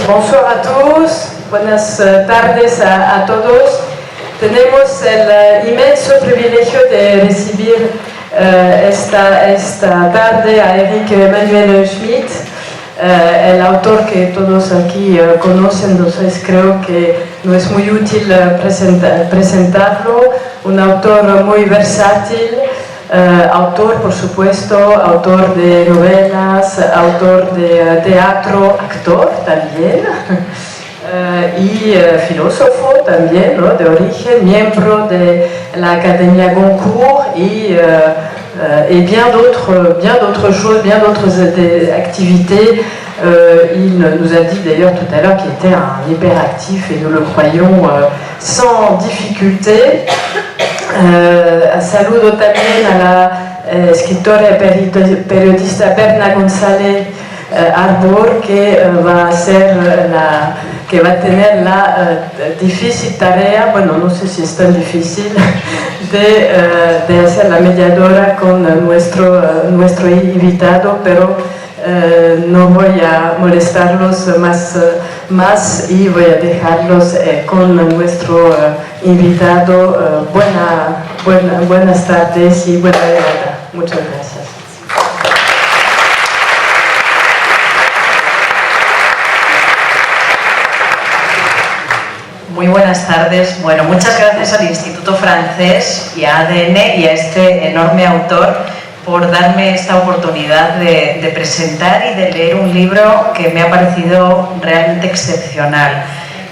Bonsoir a todos, buenas tardes a todos. Tenemos el inmenso privilegio de recibir esta tarde a Eric Emmanuel Schmitt, el autor que todos aquí conocen, entonces creo que no es muy útil presentarlo, un autor muy versátil, autor por supuesto, autor de novelas, autor de teatro, actor también, y filósofo también, ¿no? De origen, miembro de la Academia Goncourt et bien d'autres choses, bien d'autres activités. Il nous a dit d'ailleurs tout à l'heure qu'il était un hyperactif et nous le croyons sans difficulté. Saludo también a la escritora y periodista Berna González Arbor, que va a tener la difícil tarea, bueno, no sé si es tan difícil, de hacer la mediadora con nuestro invitado, pero no voy a molestarlos más y voy a dejarlos con nuestro invitado. Buenas tardes y buena velada. Muchas gracias. Muy buenas tardes. Bueno, muchas gracias al Instituto Francés y a ADN y a este enorme autor por darme esta oportunidad de presentar y de leer un libro que me ha parecido realmente excepcional.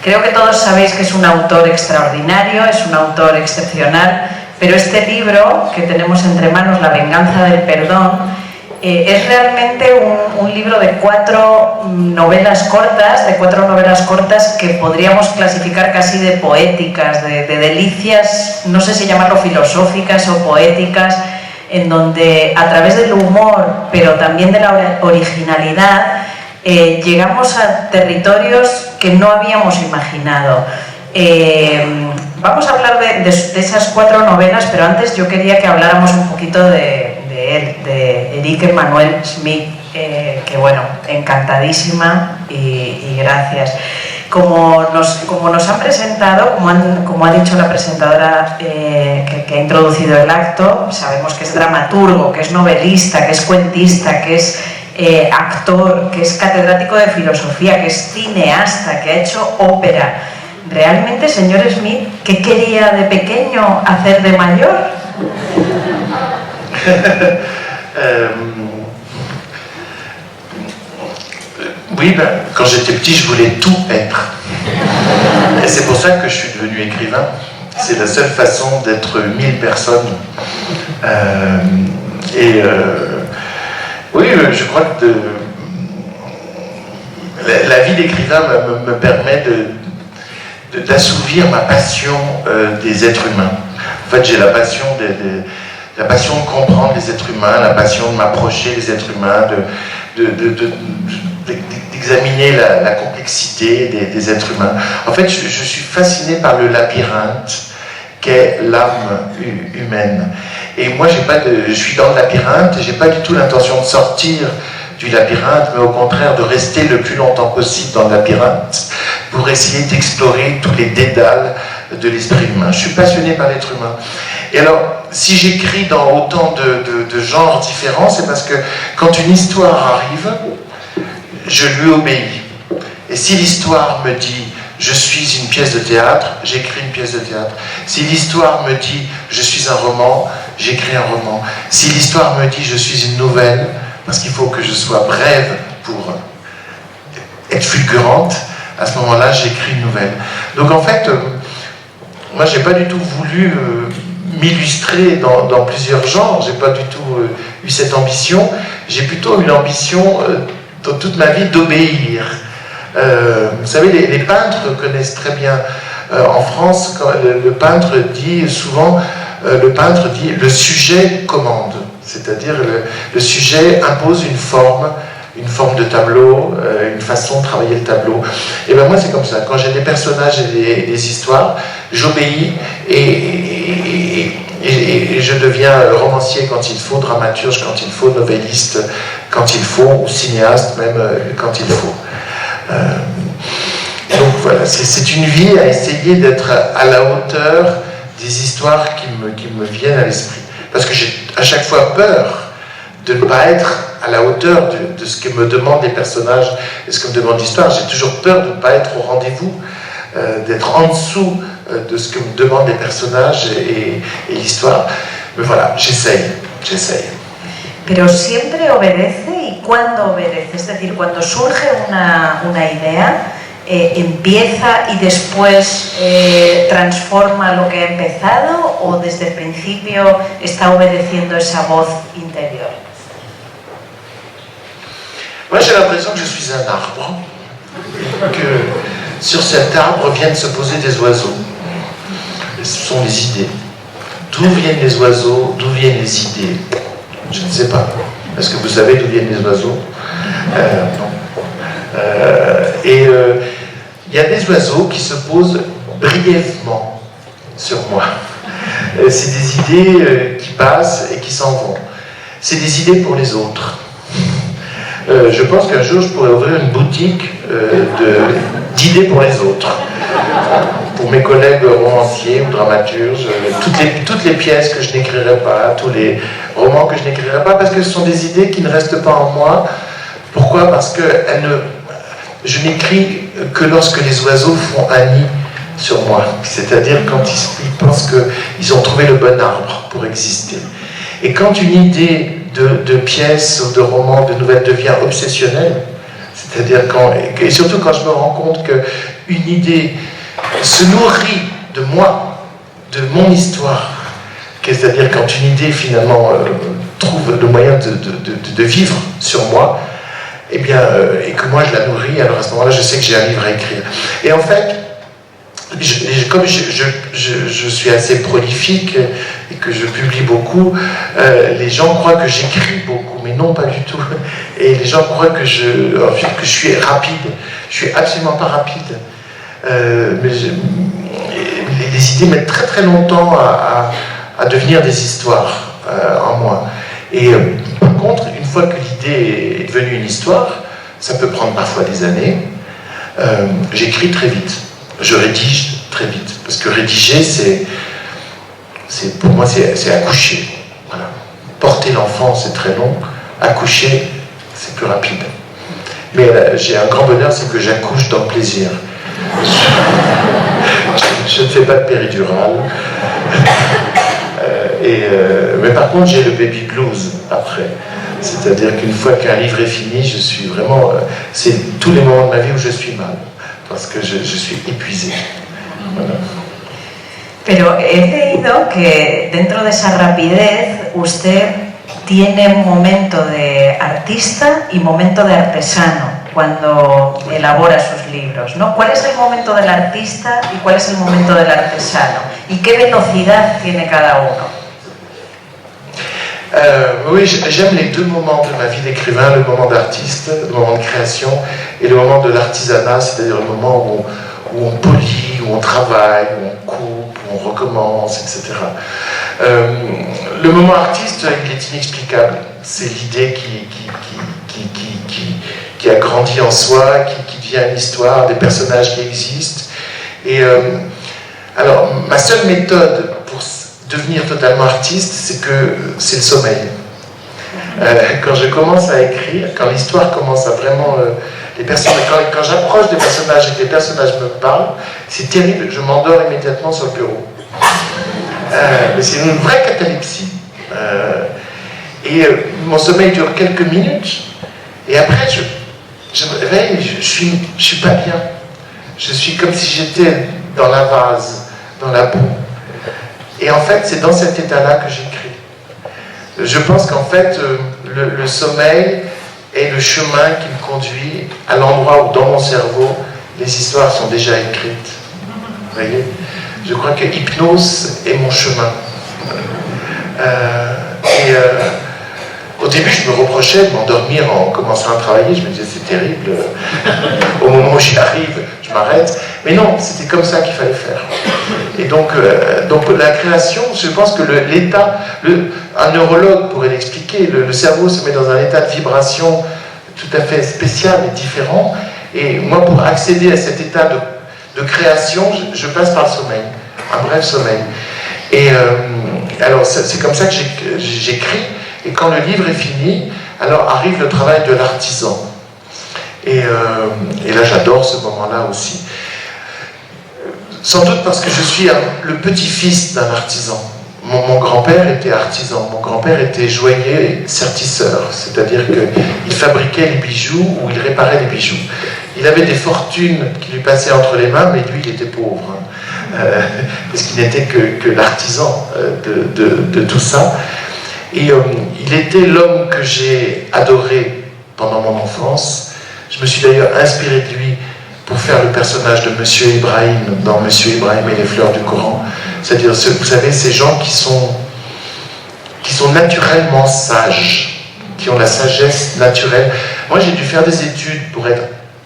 Creo que todos sabéis que es un autor extraordinario, es un autor excepcional, pero este libro que tenemos entre manos, La venganza del perdón, es realmente un libro de cuatro novelas cortas que podríamos clasificar casi de poéticas, de delicias, no sé si llamarlo filosóficas o poéticas, en donde a través del humor, pero también de la originalidad, llegamos a territorios que no habíamos imaginado. Vamos a hablar de esas cuatro novelas, pero antes yo quería que habláramos un poquito de él, de Eric Emmanuel Schmitt, que bueno, encantadísima y gracias. Como nos han presentado, como ha dicho la presentadora que ha introducido el acto, sabemos que es dramaturgo, que es novelista, que es cuentista, que es actor, que es catedrático de filosofía, que es cineasta, que ha hecho ópera. ¿Realmente, señor Schmitt, qué quería de pequeño hacer de mayor? Oui, quand j'étais petit, je voulais tout être. Et c'est pour ça que je suis devenu écrivain. C'est la seule façon d'être 1000 personnes. Oui, je crois que la vie d'écrivain me permet d'assouvir ma passion des êtres humains. En fait, j'ai la passion de comprendre les êtres humains, la passion de m'approcher des êtres humains, d'examiner la complexité des êtres humains. En fait, je suis fasciné par le labyrinthe qu'est l'âme humaine. Et moi, je suis dans le labyrinthe et j'ai pas du tout l'intention de sortir du labyrinthe, mais au contraire de rester le plus longtemps possible dans le labyrinthe pour essayer d'explorer tous les dédales de l'esprit humain. Je suis passionné par l'être humain. Et alors, si j'écris dans autant de genres différents, c'est parce que quand une histoire arrive, je lui obéis. Et si l'histoire me dit « je suis une pièce de théâtre », j'écris une pièce de théâtre. Si l'histoire me dit « je suis un roman », j'écris un roman. Si l'histoire me dit « je suis une nouvelle », parce qu'il faut que je sois brève pour être fulgurante, à ce moment-là, j'écris une nouvelle. Donc en fait, moi, j'ai pas du tout voulu m'illustrer dans plusieurs genres, j'ai pas du tout eu cette ambition. J'ai plutôt eu l'ambition dans toute ma vie d'obéir. Vous savez, les peintres connaissent très bien. En France, quand le peintre dit souvent, le sujet commande. C'est-à-dire le sujet impose une forme de tableau, une façon de travailler le tableau. Et bien moi c'est comme ça, quand j'ai des personnages et des histoires, j'obéis et je deviens romancier quand il faut, dramaturge quand il faut, novelliste quand il faut, ou cinéaste même quand il faut. Donc voilà, c'est une vie à essayer d'être à la hauteur des histoires qui me viennent à l'esprit. Parce que j'ai à chaque fois peur de ne pas être à la hauteur de ce que me demandent les personnages et ce que me demande l'histoire. J'ai toujours peur de ne pas être au rendez-vous, d'être en dessous de ce que me demandent les personnages et l'histoire. Mais voilà, j'essaye. Pero siempre obedece, y cuando obedece, es decir, cuando surge una idea, empieza y después transforma lo que ha empezado, o desde el principio está obedeciendo esa voz interior. Moi j'ai l'impression que je suis un arbre, et que sur cet arbre viennent se poser des oiseaux. Et ce sont les idées. D'où viennent les oiseaux? D'où viennent les idées? Je ne sais pas. Est-ce que vous savez d'où viennent les oiseaux? Non. Il y a des oiseaux qui se posent brièvement sur moi. C'est des idées qui passent et qui s'en vont. C'est des idées pour les autres. Je pense qu'un jour je pourrais ouvrir une boutique d'idées pour les autres. Pour mes collègues romanciers ou dramaturges, toutes les pièces que je n'écrirai pas, tous les romans que je n'écrirai pas, parce que ce sont des idées qui ne restent pas en moi. Pourquoi? Parce que je n'écris que lorsque les oiseaux font un nid sur moi. C'est-à-dire quand ils pensent qu'ils ont trouvé le bon arbre pour exister. Et quand une idée de pièce ou de roman, de nouvelle devient obsessionnelle, c'est-à-dire et surtout quand je me rends compte qu'une idée se nourrit de moi, de mon histoire, c'est-à-dire quand une idée finalement trouve le moyen de vivre sur moi, et que moi je la nourris, alors à ce moment-là je sais que j'y arriverai à écrire. Et en fait, comme je suis assez prolifique et que je publie beaucoup, les gens croient que j'écris beaucoup, mais non, pas du tout. Et les gens croient que je suis rapide. Je suis absolument pas rapide. Les idées mettent très très longtemps à devenir des histoires en moi. Et par contre, une fois que l'idée est devenue une histoire, ça peut prendre parfois des années, j'écris très vite. Je rédige très vite, parce que rédiger, pour moi, c'est accoucher. Voilà. Porter l'enfant, c'est très long. Accoucher, c'est plus rapide. Mais j'ai un grand bonheur, c'est que j'accouche dans le plaisir. Je ne fais pas de péridurale. Mais par contre, j'ai le baby blues après. C'est-à-dire qu'une fois qu'un livre est fini, je suis vraiment... c'est tous les moments de ma vie où je suis mal. Parce que je suis épuisé. Voilà. Pero he leído que dentro de esa rapidez usted tiene un momento de artista y momento de artesano cuando elabora sus libros, ¿no? ¿Cuál es el momento del artista y cuál es el momento del artesano? ¿Y qué velocidad tiene cada uno? Oui, j'aime les deux moments de ma vie d'écrivain, le moment d'artiste, le moment de création, et le moment de l'artisanat, c'est-à-dire le moment où on polit, où on travaille, où on coupe, où on recommence, etc. Le moment artiste, il est inexplicable. C'est l'idée qui a grandi en soi, qui devient une histoire, des personnages qui existent. Et alors, ma seule méthode pour devenir totalement artiste, c'est le sommeil. Quand je commence à écrire, quand l'histoire commence à vraiment... quand j'approche des personnages et que les personnages me parlent, c'est terrible, je m'endors immédiatement sur le bureau. Mais c'est une vraie catalepsie. Mon sommeil dure quelques minutes, et après je me réveille, je suis pas bien. Je suis comme si j'étais dans la vase, dans la boue. Et en fait, c'est dans cet état-là que j'écris. Je pense qu'en fait, le sommeil est le chemin qui me conduit à l'endroit où, dans mon cerveau, les histoires sont déjà écrites. Vous voyez? Je crois que l'hypnose est mon chemin. Au début, je me reprochais de m'endormir en commençant à travailler. Je me disais, c'est terrible. Au moment où j'y arrive, je m'arrête. Mais non, c'était comme ça qu'il fallait faire. Et donc la création, je pense que un neurologue pourrait l'expliquer, le cerveau se met dans un état de vibration tout à fait spécial et différent. Et moi, pour accéder à cet état de création, je passe par le sommeil, un bref sommeil. Et alors, c'est comme ça que j'écris. Et quand le livre est fini, alors arrive le travail de l'artisan. Et là, j'adore ce moment-là aussi. Sans doute parce que je suis le petit-fils d'un artisan. Mon grand-père était artisan. Mon grand-père était joaillier et sertisseur. C'est-à-dire qu'il fabriquait les bijoux ou il réparait les bijoux. Il avait des fortunes qui lui passaient entre les mains, mais lui, il était pauvre. Parce qu'il n'était que l'artisan de tout ça. Et il était l'homme que j'ai adoré pendant mon enfance. Je me suis d'ailleurs inspiré de lui pour faire le personnage de Monsieur Ibrahim dans Monsieur Ibrahim et les fleurs du Coran. C'est-à-dire, vous savez, ces gens qui sont naturellement sages, qui ont la sagesse naturelle. Moi, j'ai dû faire des études pour être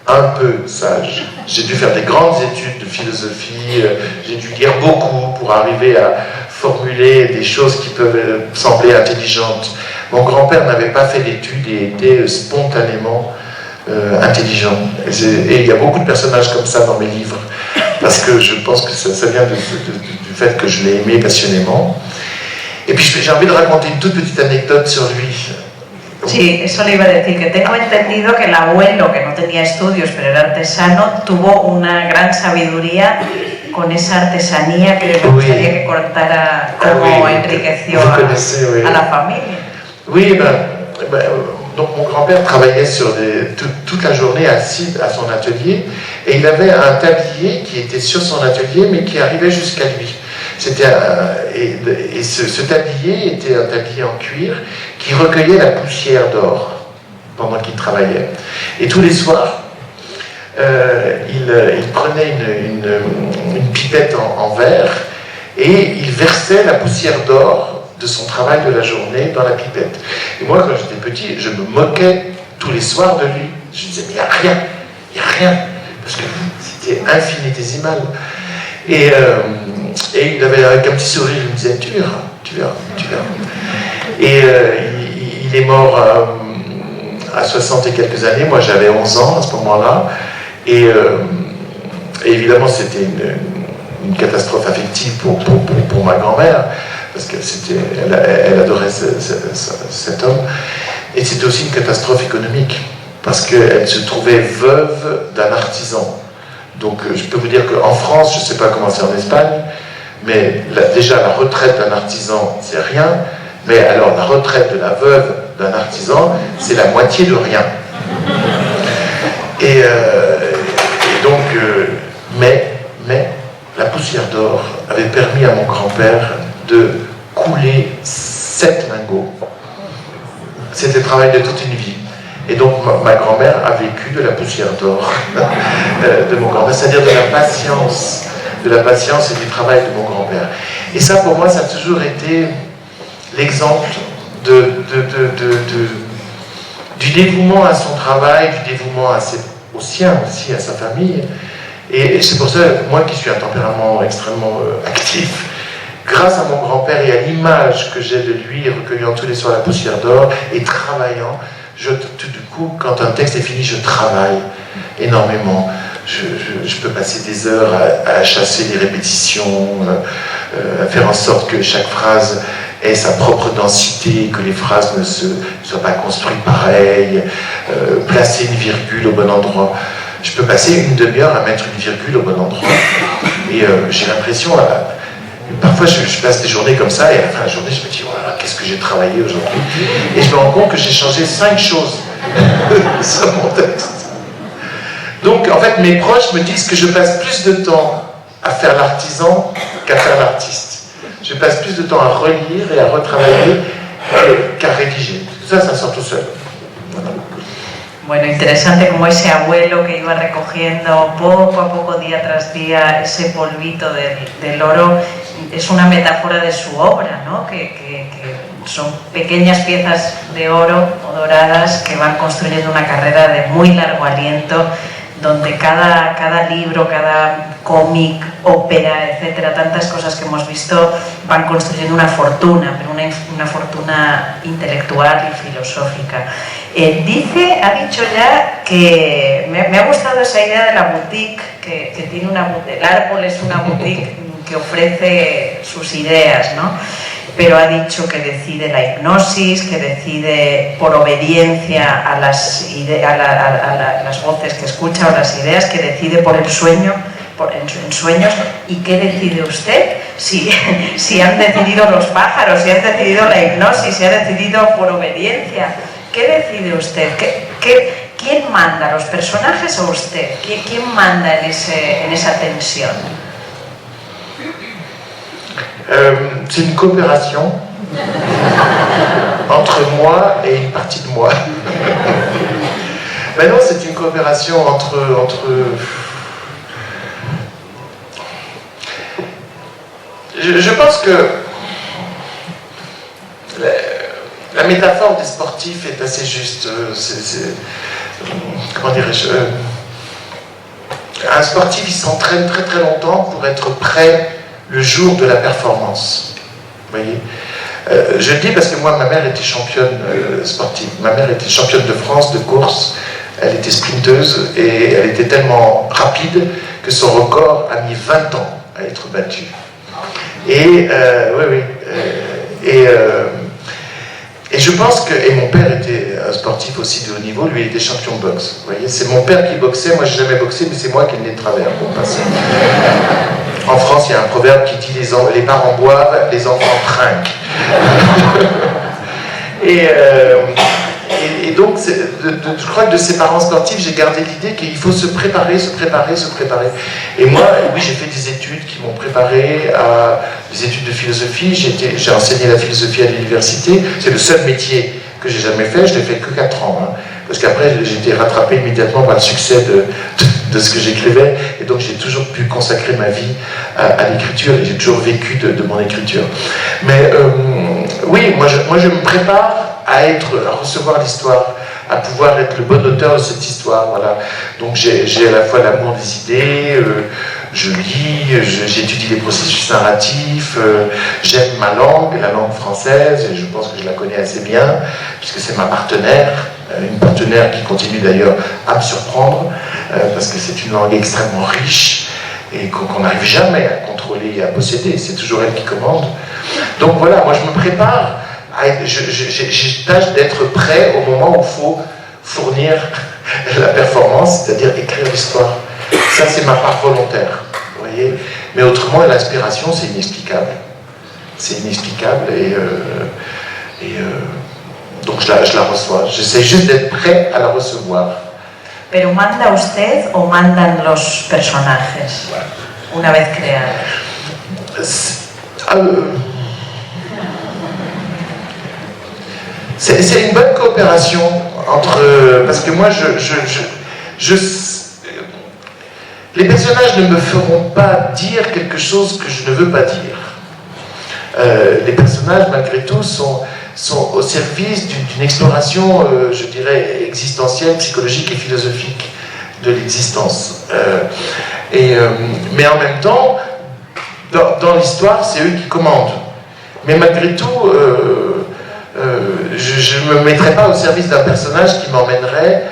un peu sage. J'ai dû faire des grandes études de philosophie, j'ai dû lire beaucoup pour arriver à formuler des choses qui peuvent sembler intelligentes. Mon grand-père n'avait pas fait d'études et était spontanément intelligent. Et il y a beaucoup de personnages comme ça dans mes livres, parce que je pense que ça vient du fait que je l'ai aimé passionnément. Et puis j'ai envie de raconter une toute petite anecdote sur lui. Sí, eso le iba a decir, que tengo entendido que el abuelo, que no tenía estudios pero era artesano, tuvo una gran sabiduría con esa artesanía que me gustaría que contara cómo enriqueció a la familia. Oui, donc mon grand-père travaillait toute la journée assis à son atelier, et il avait un tablier qui était sur son atelier mais qui arrivait jusqu'à lui. Et ce tablier était un tablier en cuir qui recueillait la poussière d'or pendant qu'il travaillait. Et tous les soirs, il prenait une pipette en verre et il versait la poussière d'or de son travail de la journée dans la pipette. Et moi, quand j'étais petit, je me moquais tous les soirs de lui. Je disais, mais il n'y a rien, parce que c'était infinitésimal. Et il avait avec un petit sourire, il me disait, tu verras. Et il est mort à 60 et quelques années, moi j'avais 11 ans à ce moment-là, et évidemment c'était une catastrophe affective pour ma grand-mère, parce qu'elle adorait cet homme, et c'était aussi une catastrophe économique, parce qu'elle se trouvait veuve d'un artisan. Donc je peux vous dire qu'en France, je ne sais pas comment c'est en Espagne, mais déjà la retraite d'un artisan, c'est rien, mais alors la retraite de la veuve d'un artisan, c'est la moitié de rien. Et donc, mais la poussière d'or avait permis à mon grand-père de couler 7 lingots. C'était le travail de toute une vie. Et donc ma grand-mère a vécu de la poussière d'or de mon grand-père, c'est-à-dire de la patience et du travail de mon grand-père. Et ça, pour moi, ça a toujours été l'exemple du dévouement à son travail, du dévouement au sien aussi, à sa famille. Et c'est pour ça, moi qui suis un tempérament extrêmement actif, grâce à mon grand-père et à l'image que j'ai de lui, recueillant tous les soirs la poussière d'or et travaillant, tout du coup, quand un texte est fini, je travaille énormément. Je peux passer des heures à chasser les répétitions, à faire en sorte que chaque phrase ait sa propre densité, que les phrases ne soient pas construites pareilles, placer une virgule au bon endroit. Je peux passer une demi-heure à mettre une virgule au bon endroit. Et j'ai l'impression, parfois je passe des journées comme ça, et à la fin de la journée, je me dis, voilà, qu'est-ce que j'ai travaillé aujourd'hui? Et je me rends compte que j'ai changé 5 choses sur mon texte. Donc, en fait, mes proches me disent que je passe plus de temps à faire l'artisan qu'à faire l'artiste. Je passe plus de temps à relire et à retravailler qu'à rédiger. Ça sort tout seul. Voilà. Bueno, interesante como ese abuelo que iba recogiendo poco a poco, día tras día, ese polvito del oro, es una metáfora de su obra, ¿no? Que son pequeñas piezas de oro o doradas que van construyendo una carrera de muy largo aliento, donde cada libro, cada cómic, ópera, etcétera, tantas cosas que hemos visto van construyendo una fortuna, pero una fortuna intelectual y filosófica. Ha dicho ya que me ha gustado esa idea de la boutique, que tiene el árbol es una boutique que ofrece sus ideas, ¿no? Pero ha dicho que decide la hipnosis, que decide por obediencia a las voces que escucha o las ideas, que decide por el sueño, en sueños. ¿Y qué decide usted? Si han decidido los pájaros, si han decidido la hipnosis, si ha decidido por obediencia. ¿Qué decide usted? ¿Quién manda, los personajes o usted? ¿Quién manda en esa tensión? C'est une coopération entre moi et une partie de moi. Mais non, c'est une coopération entre je pense que la métaphore des sportifs est assez juste. Comment dirais-je, un sportif, il s'entraîne très très longtemps pour être prêt le jour de la performance. Vous voyez, je le dis parce que moi, ma mère était championne sportive. Ma mère était championne de France de course. Elle était sprinteuse et elle était tellement rapide que son record a mis 20 ans à être battu. Et et je pense que, et mon père était un sportif aussi de haut niveau, lui il était champion de boxe. Vous voyez, c'est mon père qui boxait, moi j'ai jamais boxé, mais c'est moi qui ai le nez de travers pour passer. En France, il y a un proverbe qui dit les parents boivent, les enfants trinquent. Et donc, je crois que de ces parents sportifs, j'ai gardé l'idée qu'il faut se préparer. Et moi, oui, j'ai fait des études qui m'ont préparé à des études de philosophie. J'ai enseigné la philosophie à l'université. C'est le seul métier que j'ai jamais fait. Je l'ai fait que 4 ans. Hein, parce qu'après, j'ai été rattrapé immédiatement par le succès de ce que j'écrivais. Et donc, j'ai toujours pu consacrer ma vie à l'écriture. Et j'ai toujours vécu de mon écriture. Mais oui, moi, je me prépare à recevoir l'histoire, à pouvoir être le bon auteur de cette histoire, voilà. Donc j'ai à la fois l'amour des idées, je lis, j'étudie les processus narratifs, j'aime ma langue, la langue française, et je pense que je la connais assez bien, puisque c'est ma partenaire, une partenaire qui continue d'ailleurs à me surprendre, parce que c'est une langue extrêmement riche, et qu'on n'arrive jamais à contrôler et à posséder, c'est toujours elle qui commande. Donc voilà, moi je me prépare, j'ai tâche d'être prêt au moment où il faut fournir la performance, c'est-à-dire écrire l'histoire. Ça, c'est ma part volontaire, vous voyez. Mais autrement, l'inspiration, c'est inexplicable. C'est inexplicable donc je la reçois. J'essaie juste d'être prêt à la recevoir. Pero manda usted o mandan los personajes una vez creados? C'est une bonne coopération entre... Parce que moi, les personnages ne me feront pas dire quelque chose que je ne veux pas dire. Les personnages, malgré tout, sont au service d'une exploration, je dirais, existentielle, psychologique et philosophique de l'existence. Mais en même temps, dans l'histoire, c'est eux qui commandent. Mais malgré tout... je ne me mettrai pas au service d'un personnage qui m'emmènerait,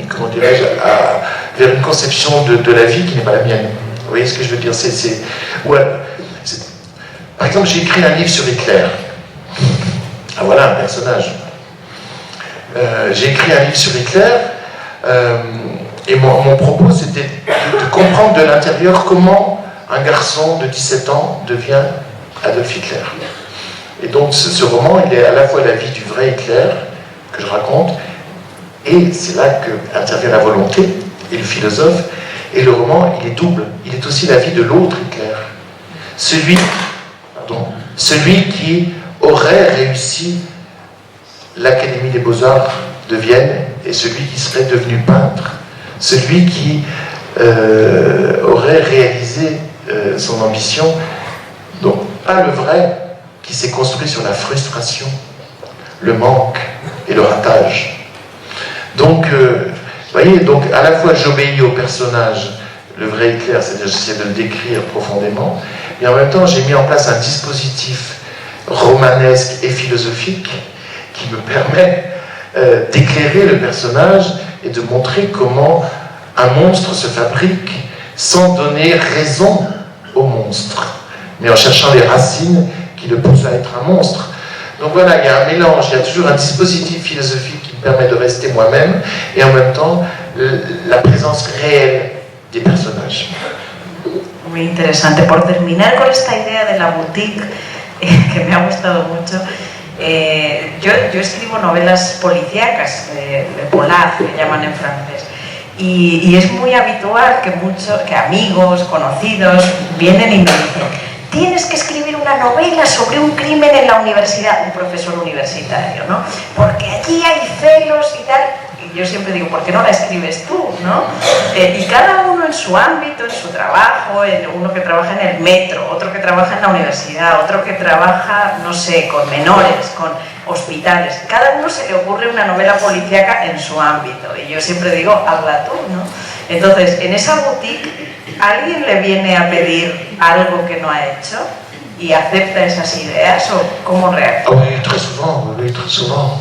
comment dirais-je, vers une conception de la vie qui n'est pas la mienne. Vous voyez ce que je veux dire? Par exemple, j'ai écrit un livre sur Hitler. Ah voilà un personnage. J'ai écrit un livre sur Hitler, et mon propos c'était de comprendre de l'intérieur comment un garçon de 17 ans devient Adolf Hitler. Et donc ce roman, il est à la fois la vie du vrai Hitler que je raconte, et c'est là qu'intervient la volonté et le philosophe, et le roman, il est double. Il est aussi la vie de l'autre Hitler. Celui qui aurait réussi l'Académie des Beaux-Arts de Vienne, et celui qui serait devenu peintre. Celui qui aurait réalisé son ambition. Donc, pas le vrai, qui s'est construit sur la frustration, le manque et le ratage. Donc, Vous voyez, donc à la fois j'obéis au personnage, le vrai Hitler, c'est-à-dire j'essaie de le décrire profondément, et en même temps j'ai mis en place un dispositif romanesque et philosophique qui me permet d'éclairer le personnage et de montrer comment un monstre se fabrique sans donner raison au monstre, mais en cherchant les racines qui le poussent à être un monstre. Donc voilà, il y a un mélange, il y a toujours un dispositif philosophique qui me permet de rester moi-même et en même temps la présence réelle des personnajes. Muy interesante. Por terminar con esta idea de la boutique, que me ha gustado mucho, yo escribo novelas policíacas, de polar, que llaman en francés, y es muy habitual que amigos, conocidos, vienen y me dicen: tienes que escribir una novela sobre un crimen en la universidad, un profesor universitario, ¿no? Porque allí hay celos y tal. Y yo siempre digo, ¿por qué no la escribes tú, no? Y cada uno en su ámbito, en su trabajo, uno que trabaja en el metro, otro que trabaja en la universidad, otro que trabaja, no sé, con menores, con hospitales. Cada uno se le ocurre una novela policíaca en su ámbito. Y yo siempre digo, hazla tú, ¿no? Entonces, en esa boutique, ¿alguien le viene a pedir algo que no ha hecho y acepta esas ideas o cómo reacciona? Oui, très souvent, oui, très souvent.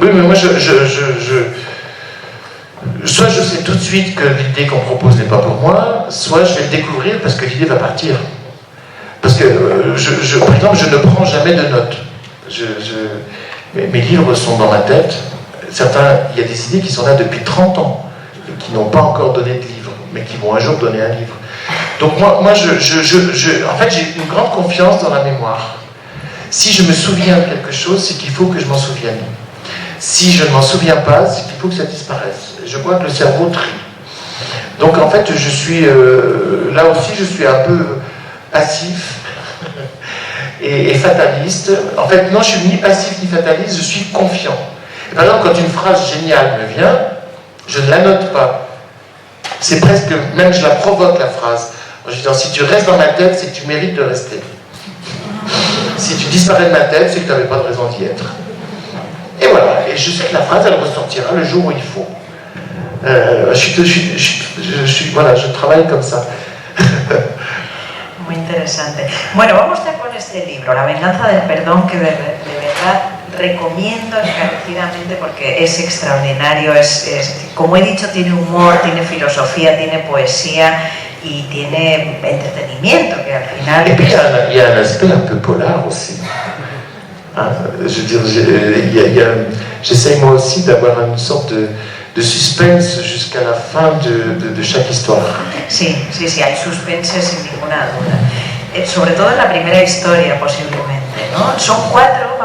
Oui, mais moi, soit je sais tout de suite que l'idée qu'on propose n'est pas pour moi, soit je vais le découvrir parce que l'idée va partir. Parce que, par exemple, je ne prends jamais de notes. Mes livres sont dans ma tête. Certains, il y a des idées qui sont là depuis 30 ans, et qui n'ont pas encore donné de livre, mais qui vont un jour donner un livre. Donc moi en fait, j'ai une grande confiance dans la mémoire. Si je me souviens de quelque chose, c'est qu'il faut que je m'en souvienne. Si je ne m'en souviens pas, c'est qu'il faut que ça disparaisse. Je crois que le cerveau trie. Donc en fait, je suis là aussi, je suis un peu passif et fataliste. En fait, non, je suis ni passif ni fataliste, je suis confiant. Et par exemple, quand une phrase géniale me vient, je ne la note pas. C'est presque, même je la provoque la phrase. En disant, si tu restes dans ma tête, c'est que tu mérites de rester. Si tu disparais de ma tête, c'est que tu n'avais pas de raison d'y être. Et voilà, et je sais que la phrase, elle ressortira le jour où il faut. Voilà, je travaille comme ça. Muy interesante. Bueno, vamos ya con este libro, La venganza del perdón, que de verdad recomiendo encarecidamente porque es extraordinario. Como he dicho, tiene humor, tiene filosofía, tiene poesía y tiene entretenimiento, que al final... Et puis il y a un aspect un peu polar aussi. Hein, je veux dire, j'essaye moi aussi d'avoir une sorte de suspense jusqu'à la fin de chaque histoire. Sí, hay suspense sin ninguna duda. Sobre todo en la primera historia, posiblemente, ¿no? Son cuatro,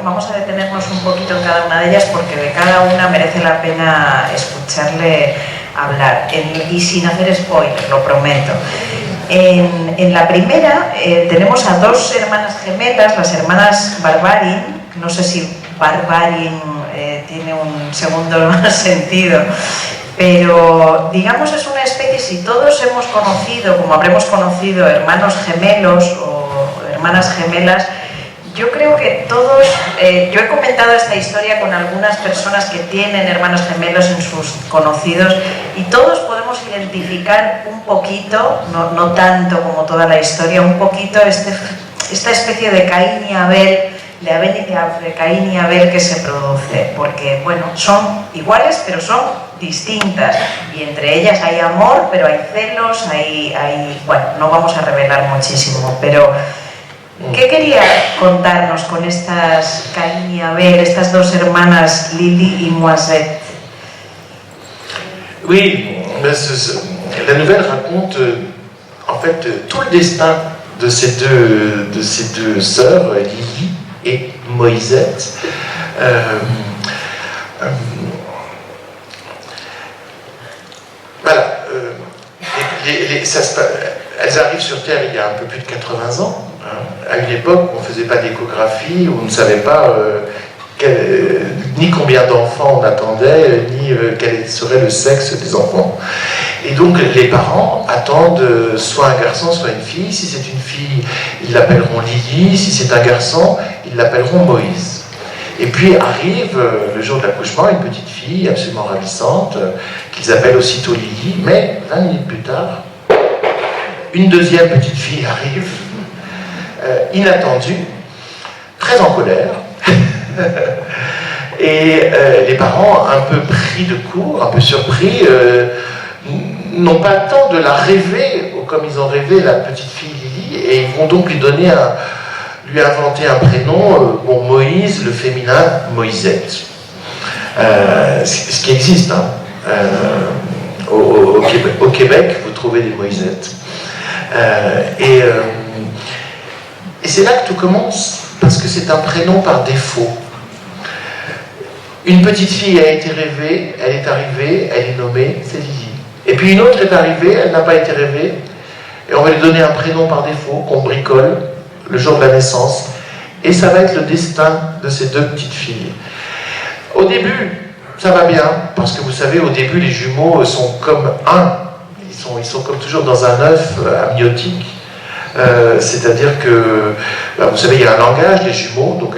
vamos a detenernos un poquito en cada una de ellas porque de cada una merece la pena escucharle hablar, y sin hacer spoilers, lo prometo. En la primera tenemos a dos hermanas gemelas, las hermanas Barbarin. No sé si Barbarin tiene un segundo sentido, pero digamos es una especie, si todos hemos conocido, como habremos conocido, hermanos gemelos o hermanas gemelas, yo creo que todos, yo he comentado esta historia con algunas personas que tienen hermanos gemelos en sus conocidos y todos podemos identificar un poquito, no tanto como toda la historia, un poquito esta especie de Caín y Abel, de Caín y Abel que se produce, porque bueno, son iguales pero son distintas y entre ellas hay amor, pero hay celos, bueno, no vamos a revelar muchísimo, pero ¿qué quería contarnos con estas Caín y Abel, estas dos hermanas Lily y Moisette? Oui, la nouvelle raconte en fait tout le destin de ces deux sœurs, Lily et Moisette. Voilà, elles arrivent sur Terre il y a un peu plus de 80 ans. À une époque où on ne faisait pas d'échographie, où on ne savait pas ni combien d'enfants on attendait, ni quel serait le sexe des enfants. Et donc les parents attendent soit un garçon, soit une fille. Si c'est une fille, ils l'appelleront Lily. Si c'est un garçon, ils l'appelleront Moïse. Et puis arrive le jour de l'accouchement une petite fille absolument ravissante, qu'ils appellent aussitôt Lily, mais 20 minutes plus tard, une deuxième petite fille arrive, inattendue, très en colère, et les parents, un peu pris de court, un peu surpris, n'ont pas le temps de la rêver, comme ils ont rêvé la petite fille Lily, et ils vont donc lui inventer un prénom, Moïse, le féminin, Moïsette. Ce qui existe, hein. Au Québec, vous trouvez des Moïsettes. Et c'est là que tout commence, parce que c'est un prénom par défaut. Une petite fille a été rêvée, elle est arrivée, elle est nommée, c'est Lily. Et puis une autre est arrivée, elle n'a pas été rêvée, et on va lui donner un prénom par défaut qu'on bricole le jour de la naissance, et ça va être le destin de ces deux petites filles. Au début, ça va bien, parce que vous savez, au début, les jumeaux sont comme un. Ils sont comme toujours dans un œuf amniotique. C'est-à-dire que, vous savez, il y a un langage, les jumeaux. Donc,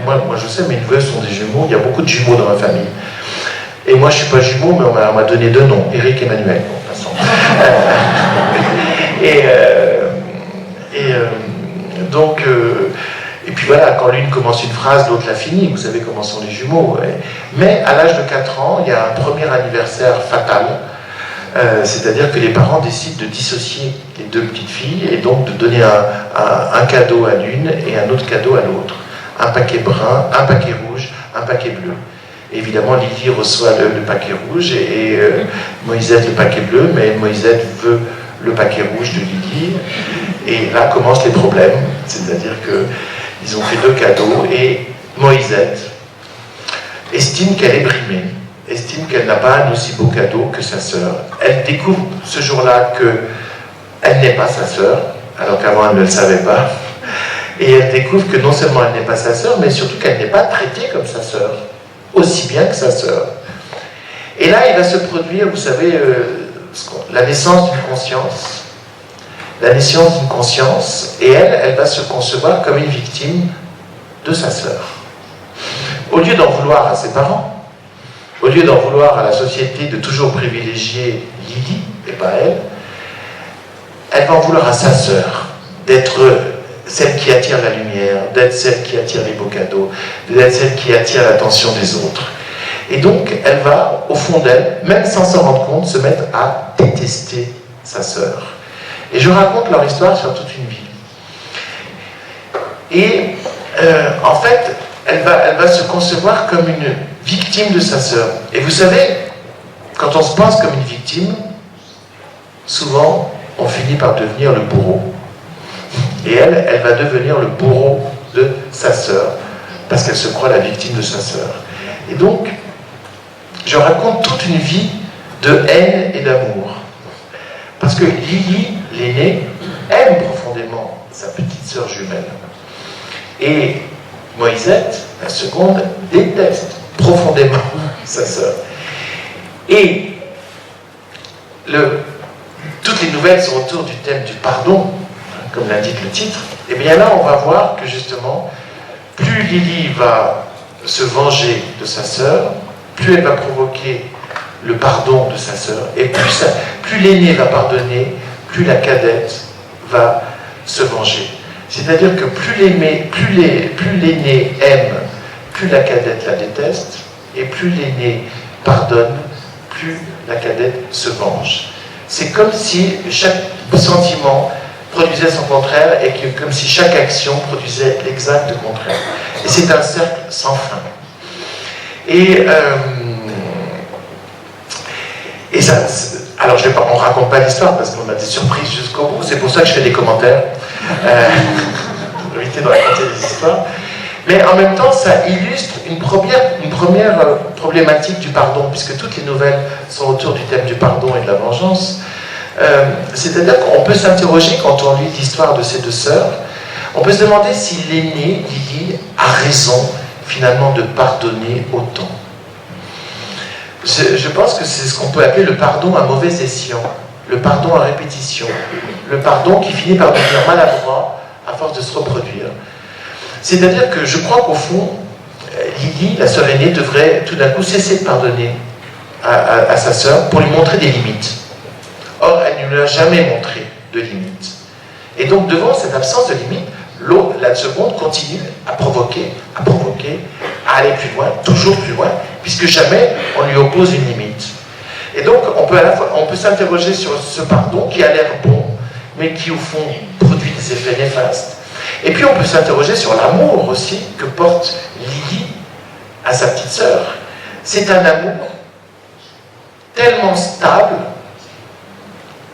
moi, je sais, mes neveux sont des jumeaux. Il y a beaucoup de jumeaux dans ma famille. Et moi, je ne suis pas jumeau, mais on m'a donné deux noms, Eric et Emmanuel. Bon, passons. Donc, et puis voilà, quand l'une commence une phrase, l'autre la finit. Vous savez comment sont les jumeaux. Ouais. Mais à l'âge de 4 ans, il y a un premier anniversaire fatal. C'est-à-dire que les parents décident de dissocier les deux petites filles et donc de donner un cadeau à l'une et un autre cadeau à l'autre. Un paquet brun, un paquet rouge, un paquet bleu. Et évidemment, Lily reçoit le paquet rouge et Moïsette le paquet bleu, mais Moïsette veut le paquet rouge de Lily. Et là commencent les problèmes, c'est-à-dire qu'ils ont fait 2 cadeaux et Moïsette estime qu'elle est brimée. Estime qu'elle n'a pas un aussi beau cadeau que sa sœur. Elle découvre ce jour-là qu'elle n'est pas sa sœur, alors qu'avant elle ne le savait pas. Et elle découvre que non seulement elle n'est pas sa sœur, mais surtout qu'elle n'est pas traitée comme sa sœur, aussi bien que sa sœur. Et là, il va se produire, vous savez, la naissance d'une conscience. La naissance d'une conscience, et elle va se concevoir comme une victime de sa sœur. Au lieu d'en vouloir à ses parents, au lieu d'en vouloir à la société de toujours privilégier Lily, et pas elle va en vouloir à sa sœur, d'être celle qui attire la lumière, d'être celle qui attire les beaux cadeaux, d'être celle qui attire l'attention des autres. Et donc, elle va, au fond d'elle, même sans s'en rendre compte, se mettre à détester sa sœur. Et je raconte leur histoire sur toute une vie. Et en fait, elle va se concevoir comme une victime de sa sœur. Et vous savez, quand on se pense comme une victime, souvent, on finit par devenir le bourreau. Et elle va devenir le bourreau de sa sœur, parce qu'elle se croit la victime de sa sœur. Et donc, je raconte toute une vie de haine et d'amour. Parce que Lily, l'aînée, aime profondément sa petite sœur jumelle. Et Moïsette, la seconde, déteste profondément sa sœur. Et toutes les nouvelles sont autour du thème du pardon, comme l'indique le titre. Et bien là, on va voir que justement, plus Lily va se venger de sa sœur, plus elle va provoquer le pardon de sa sœur, et plus l'aînée va pardonner, plus la cadette va se venger. C'est-à-dire que plus l'aînée aime, plus la cadette la déteste, et plus l'aînée pardonne, plus la cadette se venge. C'est comme si chaque sentiment produisait son contraire, et comme si chaque action produisait l'exact contraire. Et c'est un cercle sans fin. Et ça, alors on ne raconte pas l'histoire parce qu'on a des surprises jusqu'au bout, c'est pour ça que je fais des commentaires pour éviter de raconter des histoires. Mais en même temps, ça illustre une première problématique du pardon, puisque toutes les nouvelles sont autour du thème du pardon et de la vengeance. C'est-à-dire qu'on peut s'interroger quand on lit l'histoire de ces 2 sœurs, on peut se demander si l'aînée, Lily, a raison finalement de pardonner autant. Je pense que c'est ce qu'on peut appeler le pardon à mauvais escient, le pardon à répétition, le pardon qui finit par devenir maladroit à force de se reproduire. C'est-à-dire que je crois qu'au fond, Lily, la sœur aînée, devrait tout d'un coup cesser de pardonner à sa sœur pour lui montrer des limites. Or, elle ne lui a jamais montré de limites. Et donc, devant cette absence de limites, la seconde continue à provoquer, à aller plus loin, toujours plus loin, puisque jamais on lui oppose une limite. Et donc, on peut s'interroger sur ce pardon qui a l'air bon, mais qui, au fond, produit des effets néfastes. Et puis, on peut s'interroger sur l'amour aussi que porte Lily à sa petite sœur. C'est un amour tellement stable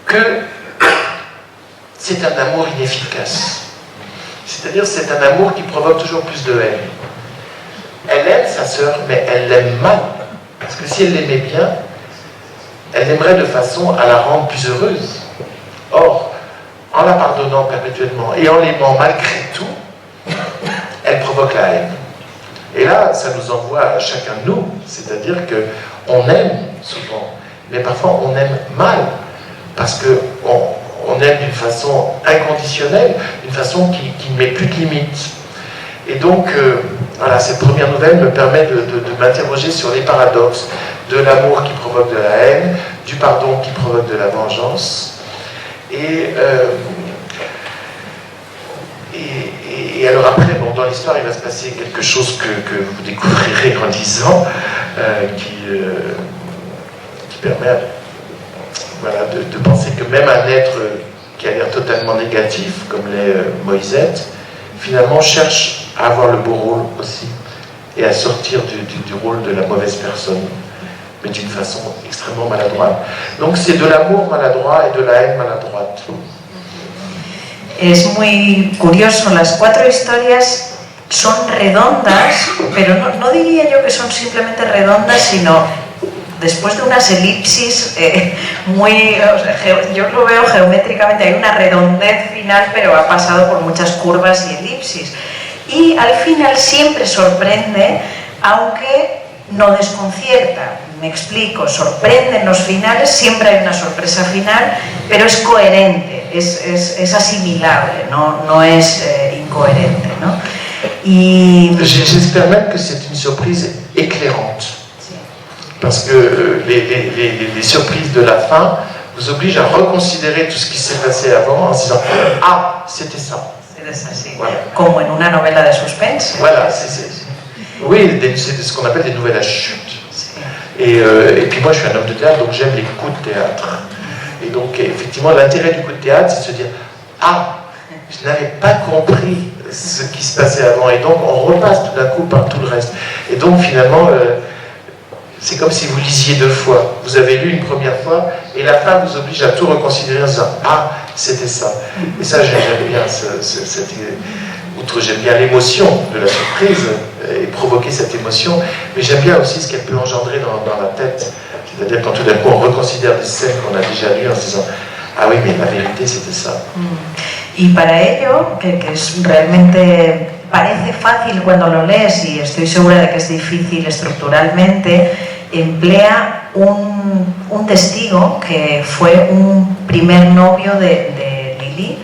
que c'est un amour inefficace. C'est-à-dire, c'est un amour qui provoque toujours plus de haine. Elle aime sa sœur, mais elle l'aime mal. Parce que si elle l'aimait bien, elle l'aimerait de façon à la rendre plus heureuse. Or, en la pardonnant perpétuellement et en l'aimant malgré tout, elle provoque la haine. Et là, ça nous envoie à chacun de nous. C'est-à-dire qu'on aime souvent, mais parfois on aime mal. Parce qu'on aime d'une façon inconditionnelle, d'une façon qui ne met plus de limites. Et donc, voilà, cette première nouvelle me permet de m'interroger sur les paradoxes de l'amour qui provoque de la haine, du pardon qui provoque de la vengeance. Et alors après, bon, dans l'histoire, il va se passer quelque chose que vous découvrirez en lisant, qui permet voilà, de penser que même un être qui a l'air totalement négatif, comme l'est Moïsette, finalement cherche à avoir le beau rôle aussi, et à sortir du rôle de la mauvaise personne, mais d'une façon extrêmement maladroite. Donc c'est de l'amour maladroit et de la haine maladroite. Es muy curioso, las 4 historias son redondas, pero no diría yo que son simplemente redondas, sino después de unas elipsis yo lo veo geométricamente, hay una redondez final, pero ha pasado por muchas curvas y elipsis. Y al final siempre sorprende, aunque no desconcierta. Me explico, sorprende en los finales, siempre hay una sorpresa final, pero es coherente, es asimilable, no es incoherente, ¿no? Y j'espère même que c'est une surprise éclairante. Sí. Parce que les surprises de la fin vous obligent à reconsidérer tout ce qui s'est passé avant en se disant « Ah, c'était ça ». Es así, voilà. Como en una novela de suspense. Voilà, oui, c'est ce qu'on appelle des nouvelles à chute. Et puis moi je suis un homme de théâtre, donc j'aime les coups de théâtre. Et donc effectivement l'intérêt du coup de théâtre c'est de se dire « Ah, je n'avais pas compris ce qui se passait avant » et donc on repasse tout d'un coup par tout le reste. Et donc finalement c'est comme si vous lisiez 2 fois. Vous avez lu une première fois et la fin vous oblige à tout reconsidérer en se disant « Ah, c'était ça ». Et ça j'aime bien outre j'aime bien l'émotion de la surprise et provoquer cette émotion, mais j'aime bien aussi ce qu'elle peut engendrer dans la tête. C'est-à-dire quand tout d'un coup on reconsidère des scènes qu'on a déjà lues en se disant « Ah oui, mais la vérité c'était ça ». Y para ello, que es realmente parece fácil cuando lo lees y estoy segura de que es difícil estructuralmente, emplea un testigo que fue un primer novio de Lily,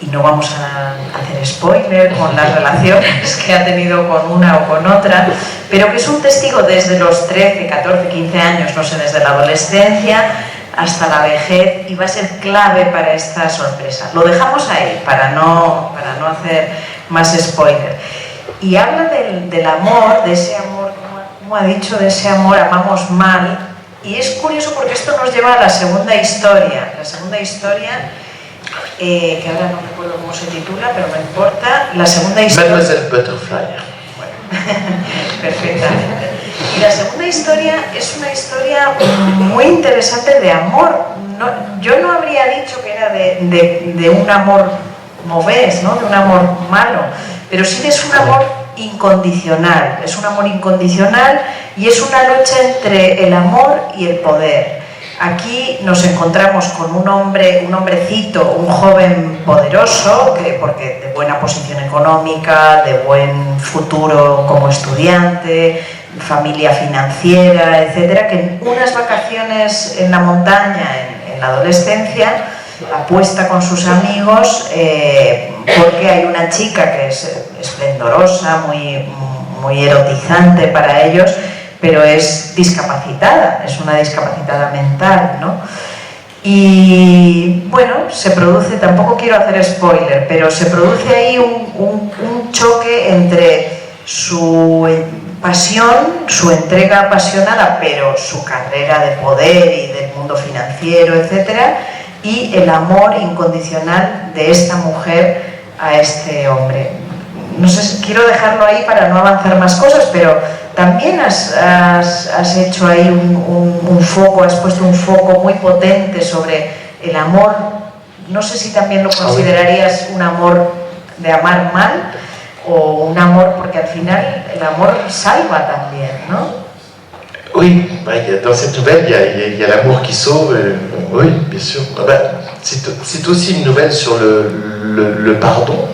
y no vamos a hacer spoiler con las relaciones que ha tenido con una o con otra, pero que es un testigo desde los 13, 14, 15 años, no sé, desde la adolescencia hasta la vejez, y va a ser clave para esta sorpresa. Lo dejamos ahí para no hacer más spoiler. Y habla del amor, de ese amor, como ha dicho, de ese amor amamos mal, y es curioso porque esto nos lleva a la segunda historia. La segunda historia, que ahora no recuerdo cómo se titula, pero no importa. La segunda historia... Mademoiselle Butterfly. Perfectamente. Y la segunda historia es una historia muy interesante de amor. Yo no habría dicho que era de un amor mauvais, ¿no? De un amor malo, pero sí es un amor incondicional. Es un amor incondicional y es una lucha entre el amor y el poder. Aquí nos encontramos con un hombrecito, un joven poderoso, porque de buena posición económica, de buen futuro como estudiante, familia financiera, etcétera, que en unas vacaciones en la montaña, en la adolescencia, apuesta con sus amigos porque hay una chica que es esplendorosa, muy muy erotizante para ellos, pero es discapacitada, es una discapacitada mental, ¿no? Y bueno, se produce, tampoco quiero hacer spoiler, pero se produce ahí un choque entre su pasión, su entrega apasionada, pero su carrera de poder y del mundo financiero, etcétera, y el amor incondicional de esta mujer a este hombre. No sé, quiero dejarlo ahí para no avanzar más cosas, pero también has hecho ahí un foco, has puesto un foco muy potente sobre el amor. No sé si también lo considerarías un amor de amar mal o un amor, porque al final el amor salva también, ¿no? Oui, dans cette nouvelle, il y a l'amour qui sauve, oui, bien sûr. C'est aussi une nouvelle sur le pardon,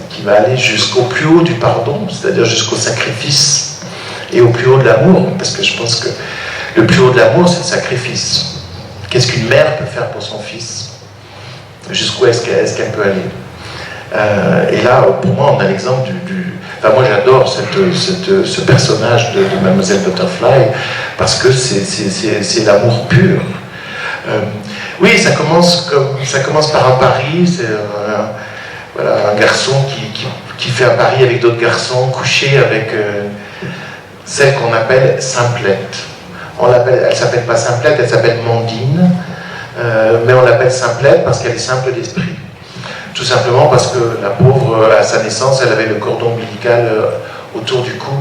qui va aller jusqu'au plus haut du pardon, c'est-à-dire jusqu'au sacrifice, et au plus haut de l'amour, parce que je pense que le plus haut de l'amour, c'est le sacrifice. Qu'est-ce qu'une mère peut faire pour son fils? Jusqu'où est-ce qu'elle peut aller? Et là, pour moi, on a l'exemple Enfin, moi, j'adore ce personnage de Mademoiselle Butterfly, parce que c'est l'amour pur. Oui, ça commence par un pari, c'est voilà, un garçon qui fait un pari avec d'autres garçons, couché avec celle qu'on appelle Simplette. Elle s'appelle pas Simplette, elle s'appelle Mondine, mais on l'appelle Simplette parce qu'elle est simple d'esprit. Tout simplement parce que la pauvre, à sa naissance, elle avait le cordon ombilical autour du cou.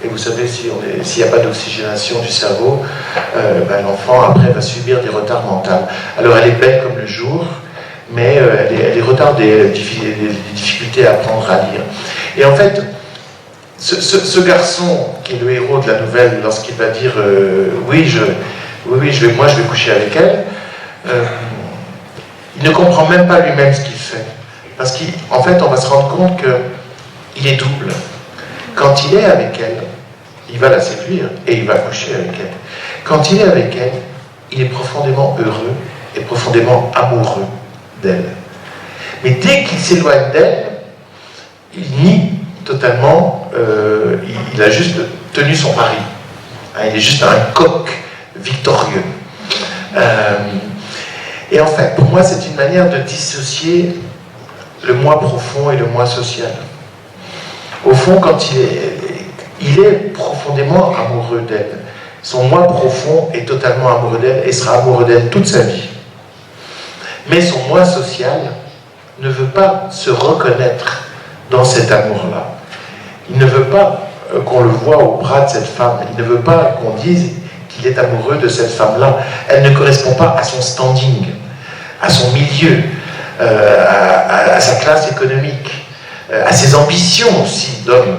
Et vous savez, s'il n'y a pas d'oxygénation du cerveau, l'enfant après va subir des retards mentaux. Alors elle est belle comme le jour, mais elle retarde des difficultés à apprendre à lire. Et en fait, ce garçon qui est le héros de la nouvelle, lorsqu'il va dire moi je vais coucher avec elle, il ne comprend même pas lui-même ce qu'il fait. Parce qu'en fait, on va se rendre compte qu'il est double. Quand il est avec elle, il va la séduire et il va coucher avec elle. Quand il est avec elle, il est profondément heureux et profondément amoureux d'elle. Mais dès qu'il s'éloigne d'elle, il nie totalement, il a juste tenu son pari. Il est juste un coq victorieux. Et en fait, pour moi, c'est une manière de dissocier le moi profond et le moi social. Au fond, quand il est profondément amoureux d'elle, son moi profond est totalement amoureux d'elle et sera amoureux d'elle toute sa vie. Mais son moi social ne veut pas se reconnaître dans cet amour-là. Il ne veut pas qu'on le voit au bras de cette femme. Il ne veut pas qu'on dise qu'il est amoureux de cette femme-là. Elle ne correspond pas à son standing, à son milieu, à sa classe économique, à ses ambitions aussi d'homme.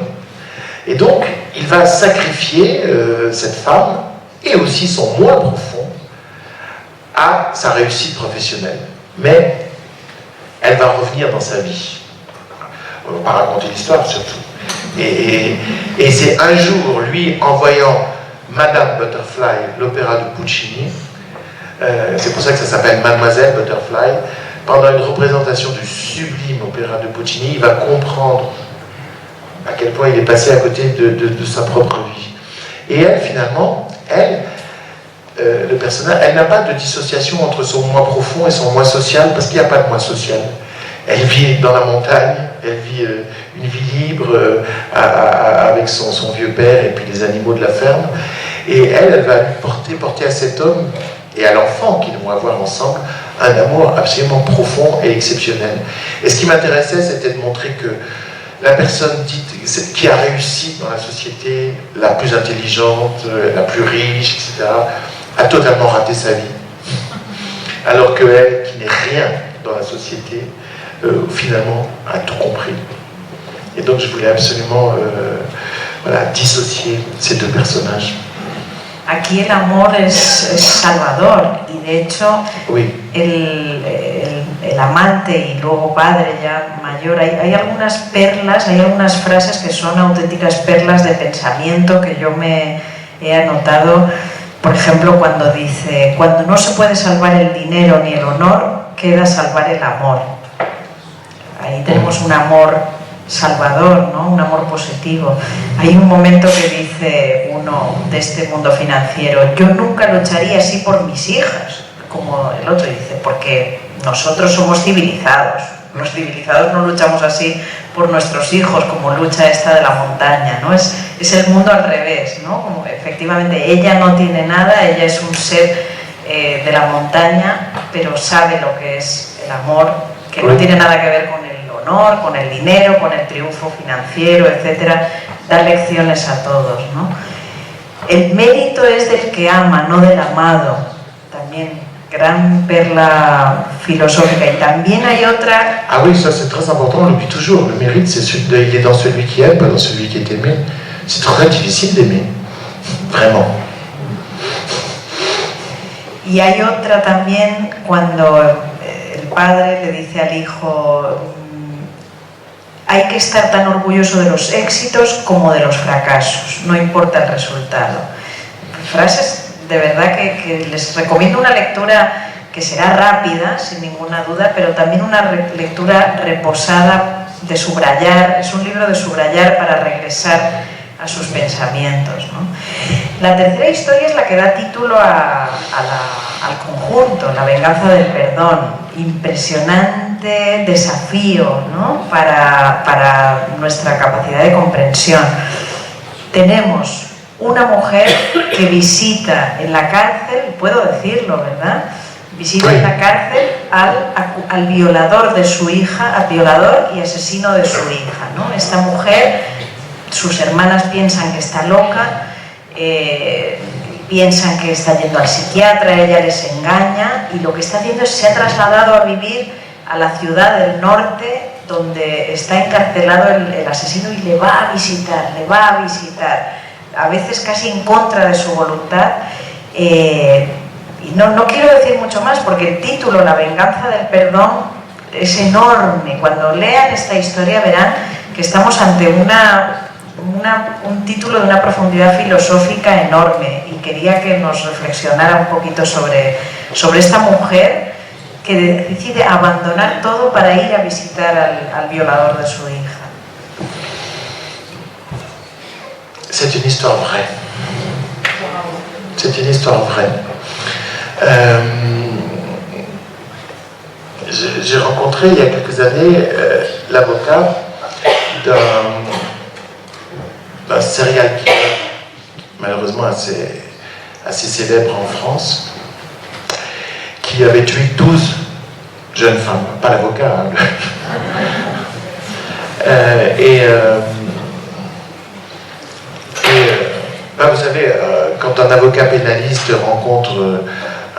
Et donc, il va sacrifier cette femme et aussi son moi profond à sa réussite professionnelle. Mais elle va revenir dans sa vie. On va pas raconter l'histoire surtout. Et c'est un jour, lui, en voyant Madame Butterfly, l'opéra de Puccini, c'est pour ça que ça s'appelle Mademoiselle Butterfly, pendant une représentation du sublime opéra de Puccini, il va comprendre à quel point il est passé à côté de sa propre vie. Et elle, finalement, le personnage, elle n'a pas de dissociation entre son moi profond et son moi social, parce qu'il n'y a pas de moi social. Elle vit dans la montagne, elle vit une vie libre avec son vieux père et puis les animaux de la ferme. Et elle va lui porter à cet homme et à l'enfant qu'ils vont avoir ensemble un amour absolument profond et exceptionnel. Et ce qui m'intéressait, c'était de montrer que la personne dite qui a réussi dans la société, la plus intelligente, la plus riche, etc., a totalement raté sa vie. Alors qu'elle, qui n'est rien dans la société, finalement, a tout compris. Et donc je voulais absolument dissocier ces deux personnajes. Aquí el amor es salvador y de hecho oui. el amante y luego padre ya mayor, hay algunas perlas, hay algunas frases que son auténticas perlas de pensamiento que yo me he anotado. Por ejemplo, cuando dice, cuando no se puede salvar el dinero ni el honor, queda salvar el amor. Ahí tenemos un amor salvador, ¿no? Un amor positivo. Hay un momento que dice uno de este mundo financiero: yo nunca lucharía así por mis hijas, como el otro dice, porque nosotros somos civilizados. Los civilizados no luchamos así por nuestros hijos, como lucha esta de la montaña, ¿no? Es el mundo al revés, ¿no? Como efectivamente ella no tiene nada, ella es un ser de la montaña, pero sabe lo que es el amor, que no tiene nada que ver con el honor, con el dinero, con el triunfo financiero, etcétera. Da lecciones a todos, ¿no? El mérito es del que ama, no del amado. También gran perla filosófica. Y también hay otra... Ah oui, ça c'est très important, on l'oublie toujours. Le mérite, il est dans celui qui aime, pas dans celui qui est aimé. C'est très difficile d'aimer, vraiment. Y hay otra también cuando el padre le dice al hijo: hay que estar tan orgulloso de los éxitos como de los fracasos, no importa el resultado. Frases de verdad que les recomiendo una lectura que será rápida, sin ninguna duda, pero también una lectura reposada, de subrayar. Es un libro de subrayar para regresar a sus pensamientos, ¿no? La tercera historia es la que da título al conjunto, La venganza del perdón. Impresionante desafío, ¿no? para nuestra capacidad de comprensión. Tenemos una mujer que visita en la cárcel, puedo decirlo, ¿verdad? Visita en la cárcel al violador de su hija, al violador y asesino de su hija, ¿no? Esta mujer, sus hermanas piensan que está loca, piensan que está yendo al psiquiatra, ella les engaña, y lo que está haciendo es se ha trasladado a vivir a la ciudad del norte donde está encarcelado el asesino, y le va a visitar, a veces casi en contra de su voluntad. Y no quiero decir mucho más porque el título, La venganza del perdón, es enorme. Cuando lean esta historia verán que estamos ante un título de una profundidad filosófica enorme, y quería que nos reflexionara un poquito sobre esta mujer que decide abandonar todo para ir a visitar al violador de su hija. C'est une histoire vraie. C'est une histoire vraie. J'ai rencontré il y a quelques années l'avocat d'un serial killer, malheureusement assez célèbre en France, qui avait tué 12 jeunes femmes, pas l'avocat, hein. Vous savez, quand un avocat pénaliste rencontre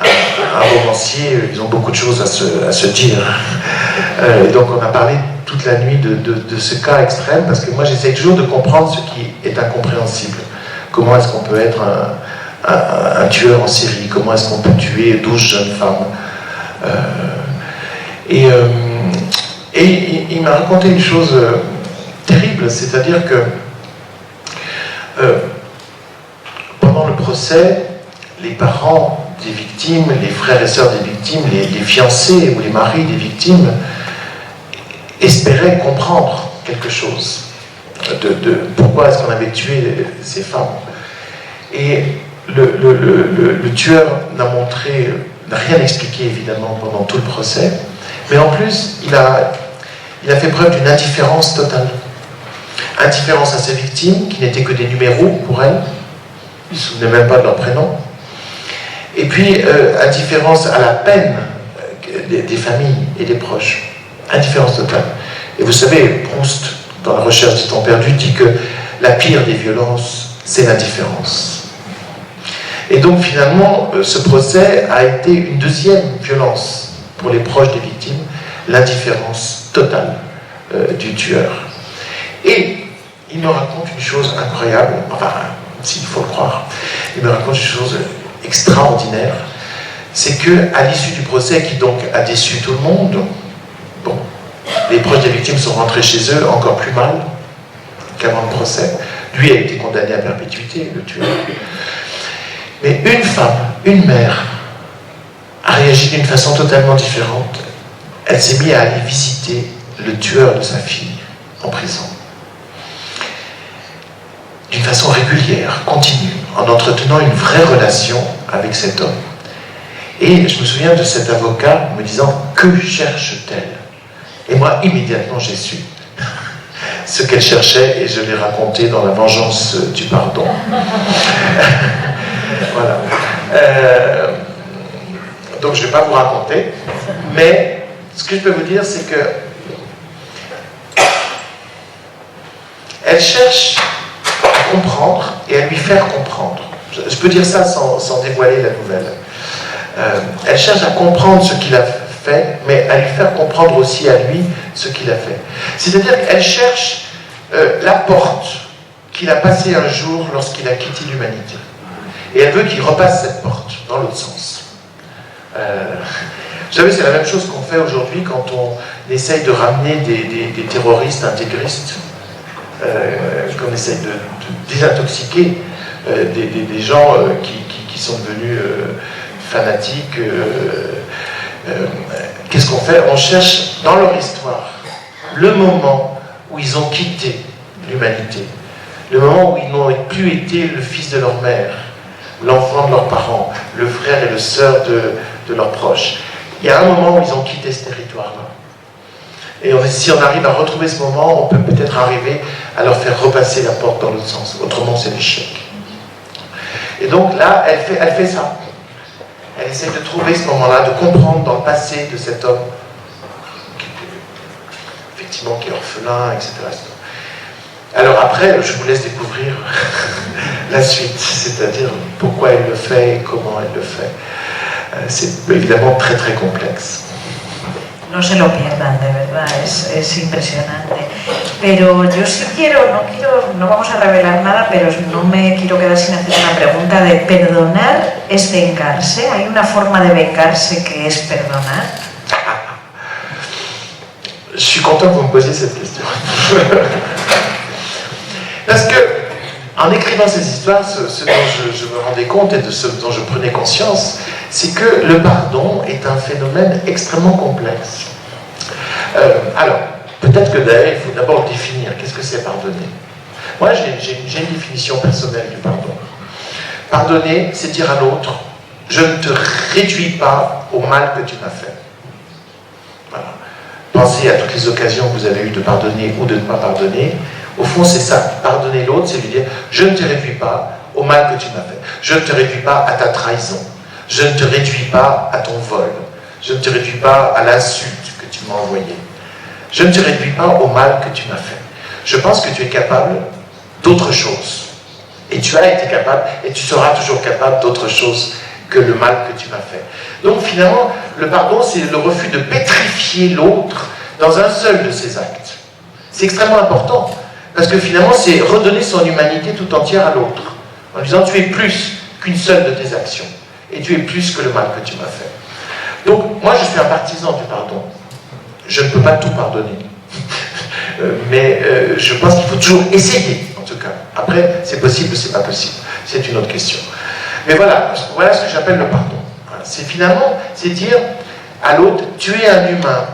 un romancier, ils ont beaucoup de choses à se dire. Et donc on a parlé toute la nuit de ce cas extrême, parce que moi j'essaie toujours de comprendre ce qui est incompréhensible. Comment est-ce qu'on peut être un tueur en série? Comment est-ce qu'on peut tuer 12 jeunes femmes? Et il m'a raconté une chose terrible, c'est-à-dire que pendant le procès, les parents des victimes, les frères et sœurs des victimes, les fiancés ou les maris des victimes espéraient comprendre quelque chose de pourquoi est-ce qu'on avait tué ces femmes. Et le tueur n'a rien expliqué évidemment pendant tout le procès, mais en plus il a fait preuve d'une indifférence totale. Indifférence à ses victimes, qui n'étaient que des numéros pour elles, ils ne se souvenaient même pas de leur prénom. Et puis, indifférence à la peine des familles et des proches. Indifférence totale. Et vous savez, Proust, dans La recherche du temps perdu, dit que la pire des violences, c'est l'indifférence. Et donc, finalement, ce procès a été une deuxième violence pour les proches des victimes, l'indifférence totale du tueur. Et il me raconte une chose incroyable, enfin, s'il faut le croire, il me raconte une chose extraordinaire, c'est qu'à l'issue du procès, qui donc a déçu tout le monde, bon, les proches des victimes sont rentrés chez eux encore plus mal qu'avant le procès. Lui a été condamné à perpétuité, le tueur. Mais une femme, une mère, a réagi d'une façon totalement différente. Elle s'est mise à aller visiter le tueur de sa fille. en prison. D'une façon régulière, continue, en entretenant une vraie relation avec cet homme. Et je me souviens de cet avocat me disant « Que cherche-t-elle » Et moi, immédiatement, j'ai su ce qu'elle cherchait et je l'ai raconté dans La vengeance du pardon. Voilà. Donc je ne vais pas vous raconter, mais ce que je peux vous dire, c'est que elle cherche à comprendre et à lui faire comprendre. Je peux dire ça sans dévoiler la nouvelle. Elle cherche à comprendre ce qu'il a fait, mais à lui faire comprendre aussi à lui ce qu'il a fait. C'est-à-dire qu'elle cherche la porte qu'il a passée un jour lorsqu'il a quitté l'humanité. Et elle veut qu'il repasse cette porte dans l'autre sens. Vous savez, c'est la même chose qu'on fait aujourd'hui quand on essaye de ramener des terroristes intégristes, qu'on essaye de désintoxiquer des gens qui sont devenus fanatiques. Qu'est-ce qu'on fait? On cherche dans leur histoire le moment où ils ont quitté l'humanité, le moment où ils n'ont plus été le fils de leur mère, l'enfant de leurs parents, le frère et le sœur de leurs proches. Il y a un moment où ils ont quitté ce territoire-là. Et si on arrive à retrouver ce moment, on peut peut-être arriver à leur faire repasser la porte dans l'autre sens. Autrement, c'est l'échec. Et donc là, elle fait ça. Elle essaie de trouver ce moment-là, de comprendre dans le passé de cet homme, effectivement, qui est orphelin, etc. Alors après, je vous laisse découvrir la suite, c'est-à-dire pourquoi elle le fait et comment elle le fait. C'est évidemment très très complexe. No se lo pierdan, de verdad, es impresionante. Pero yo sí no vamos a revelar nada, pero no me quiero quedar sin hacer una pregunta de ¿perdonar es vengarse? ¿Hay una forma de vengarse que es perdonar? Je suis content que vous me posiez cette question. Parce que, en écrivant ces histoires, ce dont je me rendais compte et de ce dont je prenais conscience, c'est que le pardon est un phénomène extrêmement complexe. Alors, peut-être que d'ailleurs, il faut d'abord définir qu'est-ce que c'est pardonner. Moi, j'ai une définition personnelle du pardon. Pardonner, c'est dire à l'autre, je ne te réduis pas au mal que tu m'as fait. Voilà. Pensez à toutes les occasions que vous avez eues de pardonner ou de ne pas pardonner. Au fond, c'est ça. Pardonner l'autre, c'est lui dire, je ne te réduis pas au mal que tu m'as fait. Je ne te réduis pas à ta trahison. Je ne te réduis pas à ton vol. Je ne te réduis pas à l'insulte que tu m'as envoyée. Je ne te réduis pas au mal que tu m'as fait. Je pense que tu es capable d'autre chose. Et tu as été capable, et tu seras toujours capable d'autre chose que le mal que tu m'as fait. Donc finalement, le pardon, c'est le refus de pétrifier l'autre dans un seul de ses actes. C'est extrêmement important, parce que finalement, c'est redonner son humanité tout entière à l'autre, en disant, tu es plus qu'une seule de tes actions, et tu es plus que le mal que tu m'as fait. Donc, moi, je suis un partisan du pardon. Je ne peux pas tout pardonner. Mais je pense qu'il faut toujours essayer, en tout cas. Après, c'est possible ou c'est pas possible. C'est une autre question. Mais voilà ce que j'appelle le pardon. C'est finalement, c'est dire à l'autre, tu es un humain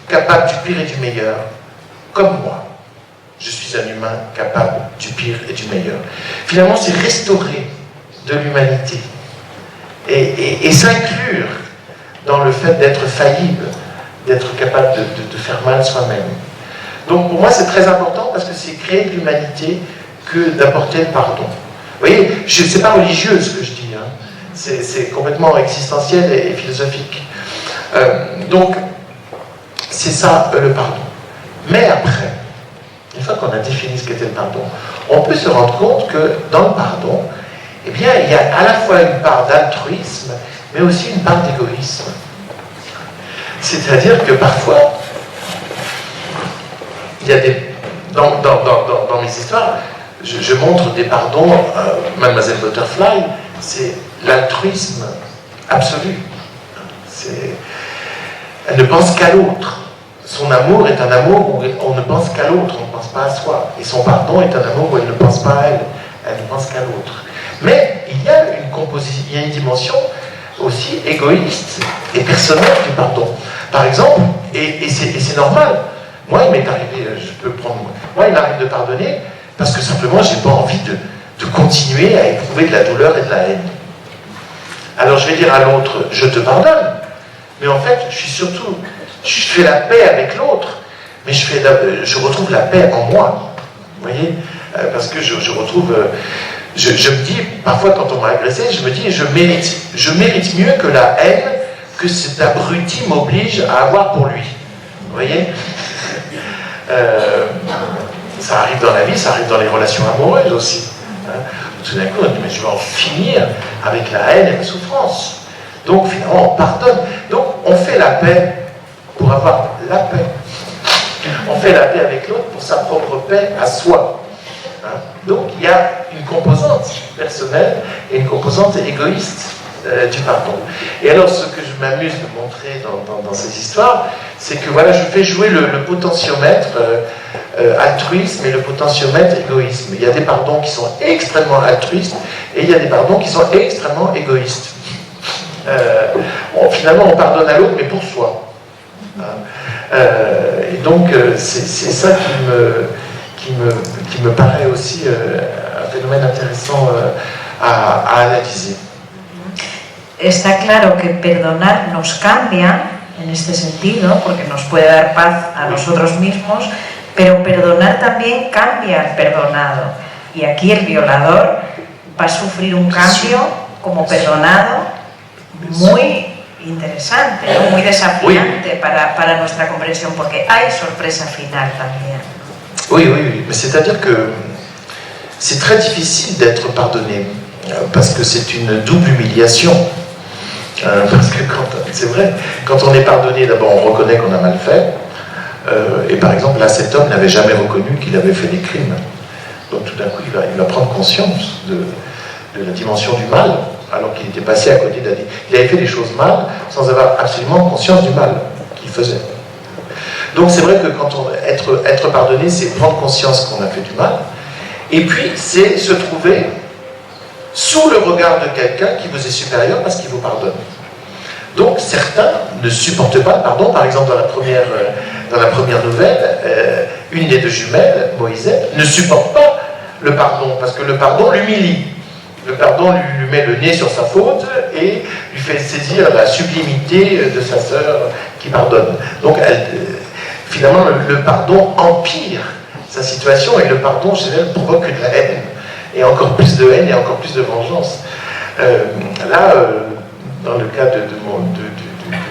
capable du pire et du meilleur, comme moi. Je suis un humain capable du pire et du meilleur. Finalement, c'est restaurer de l'humanité et s'inclure dans le fait d'être faillible, d'être capable de faire mal soi-même. Donc pour moi, c'est très important parce que c'est créer de l'humanité que d'apporter le pardon. Vous voyez, ce n'est pas religieux ce que je dis, hein. C'est complètement existentiel et philosophique. Donc, c'est ça le pardon. Mais après, une fois qu'on a défini ce qu'était le pardon, on peut se rendre compte que dans le pardon, eh bien, il y a à la fois une part d'altruisme, mais aussi une part d'égoïsme. C'est-à-dire que parfois, il y a des... Dans mes histoires, je montre des pardons. Mademoiselle Butterfly, c'est l'altruisme absolu. Elle ne pense qu'à l'autre. Son amour est un amour où on ne pense qu'à l'autre, on ne pense pas à soi. Et son pardon est un amour où elle ne pense pas à elle, elle ne pense qu'à l'autre. Mais il y a une dimension aussi égoïste et personnelle du pardon. Par exemple, et c'est normal, Moi, il m'est arrivé, moi, il m'arrive de pardonner parce que simplement, j'ai pas envie de continuer à éprouver de la douleur et de la haine. Alors, je vais dire à l'autre, je te pardonne, mais en fait, je fais la paix avec l'autre, mais je retrouve la paix en moi. Vous voyez, parce que je retrouve... Je me dis, parfois quand on m'a agressé, je me dis, je mérite mieux que la haine que cet abruti m'oblige à avoir pour lui. Vous voyez, ça arrive dans la vie, ça arrive dans les relations amoureuses aussi. Hein. Tout d'un coup, on dit, mais je vais en finir avec la haine et la souffrance. Donc finalement, on pardonne. Donc on fait la paix pour avoir la paix. On fait la paix avec l'autre pour sa propre paix à soi. Hein. Donc il y a une composante personnelle et une composante égoïste du pardon. Et alors ce que je m'amuse de montrer dans ces histoires, c'est que voilà, je fais jouer le potentiomètre altruisme et le potentiomètre égoïsme. Il y a des pardons qui sont extrêmement altruistes et il y a des pardons qui sont extrêmement égoïstes. Finalement on pardonne à l'autre mais pour soi. Hein. Et donc c'est ça qui me paraît aussi un phénomène intéressant à analyser. Está claro que perdonar nos cambia en este sentido, porque nos puede dar paz a nosotros mismos, pero perdonar también cambia al perdonado. Y aquí el violador va a sufrir un cambio como perdonado muy interesante, ¿no? Muy desafiante para nuestra comprensión, porque hay sorpresa final también. Oui, mais c'est-à-dire que c'est très difficile d'être pardonné, parce que c'est une double humiliation. Parce que c'est vrai, quand on est pardonné, d'abord on reconnaît qu'on a mal fait, et par exemple là cet homme n'avait jamais reconnu qu'il avait fait des crimes. Donc tout d'un coup il va prendre conscience de la dimension du mal, alors qu'il était passé à côté d'un... Il avait fait des choses mal sans avoir absolument conscience du mal qu'il faisait. Donc c'est vrai que être pardonné, c'est prendre conscience qu'on a fait du mal, et puis c'est se trouver sous le regard de quelqu'un qui vous est supérieur parce qu'il vous pardonne. Donc certains ne supportent pas le pardon. Par exemple, dans la première nouvelle, une des deux jumelles, Moïsette, ne supporte pas le pardon parce que le pardon l'humilie. Le pardon lui met le nez sur sa faute et lui fait saisir la sublimité de sa sœur qui pardonne. Donc finalement, le pardon empire sa situation et le pardon, chez elle, provoque de la haine. Et encore plus de haine et encore plus de vengeance. Dans le cas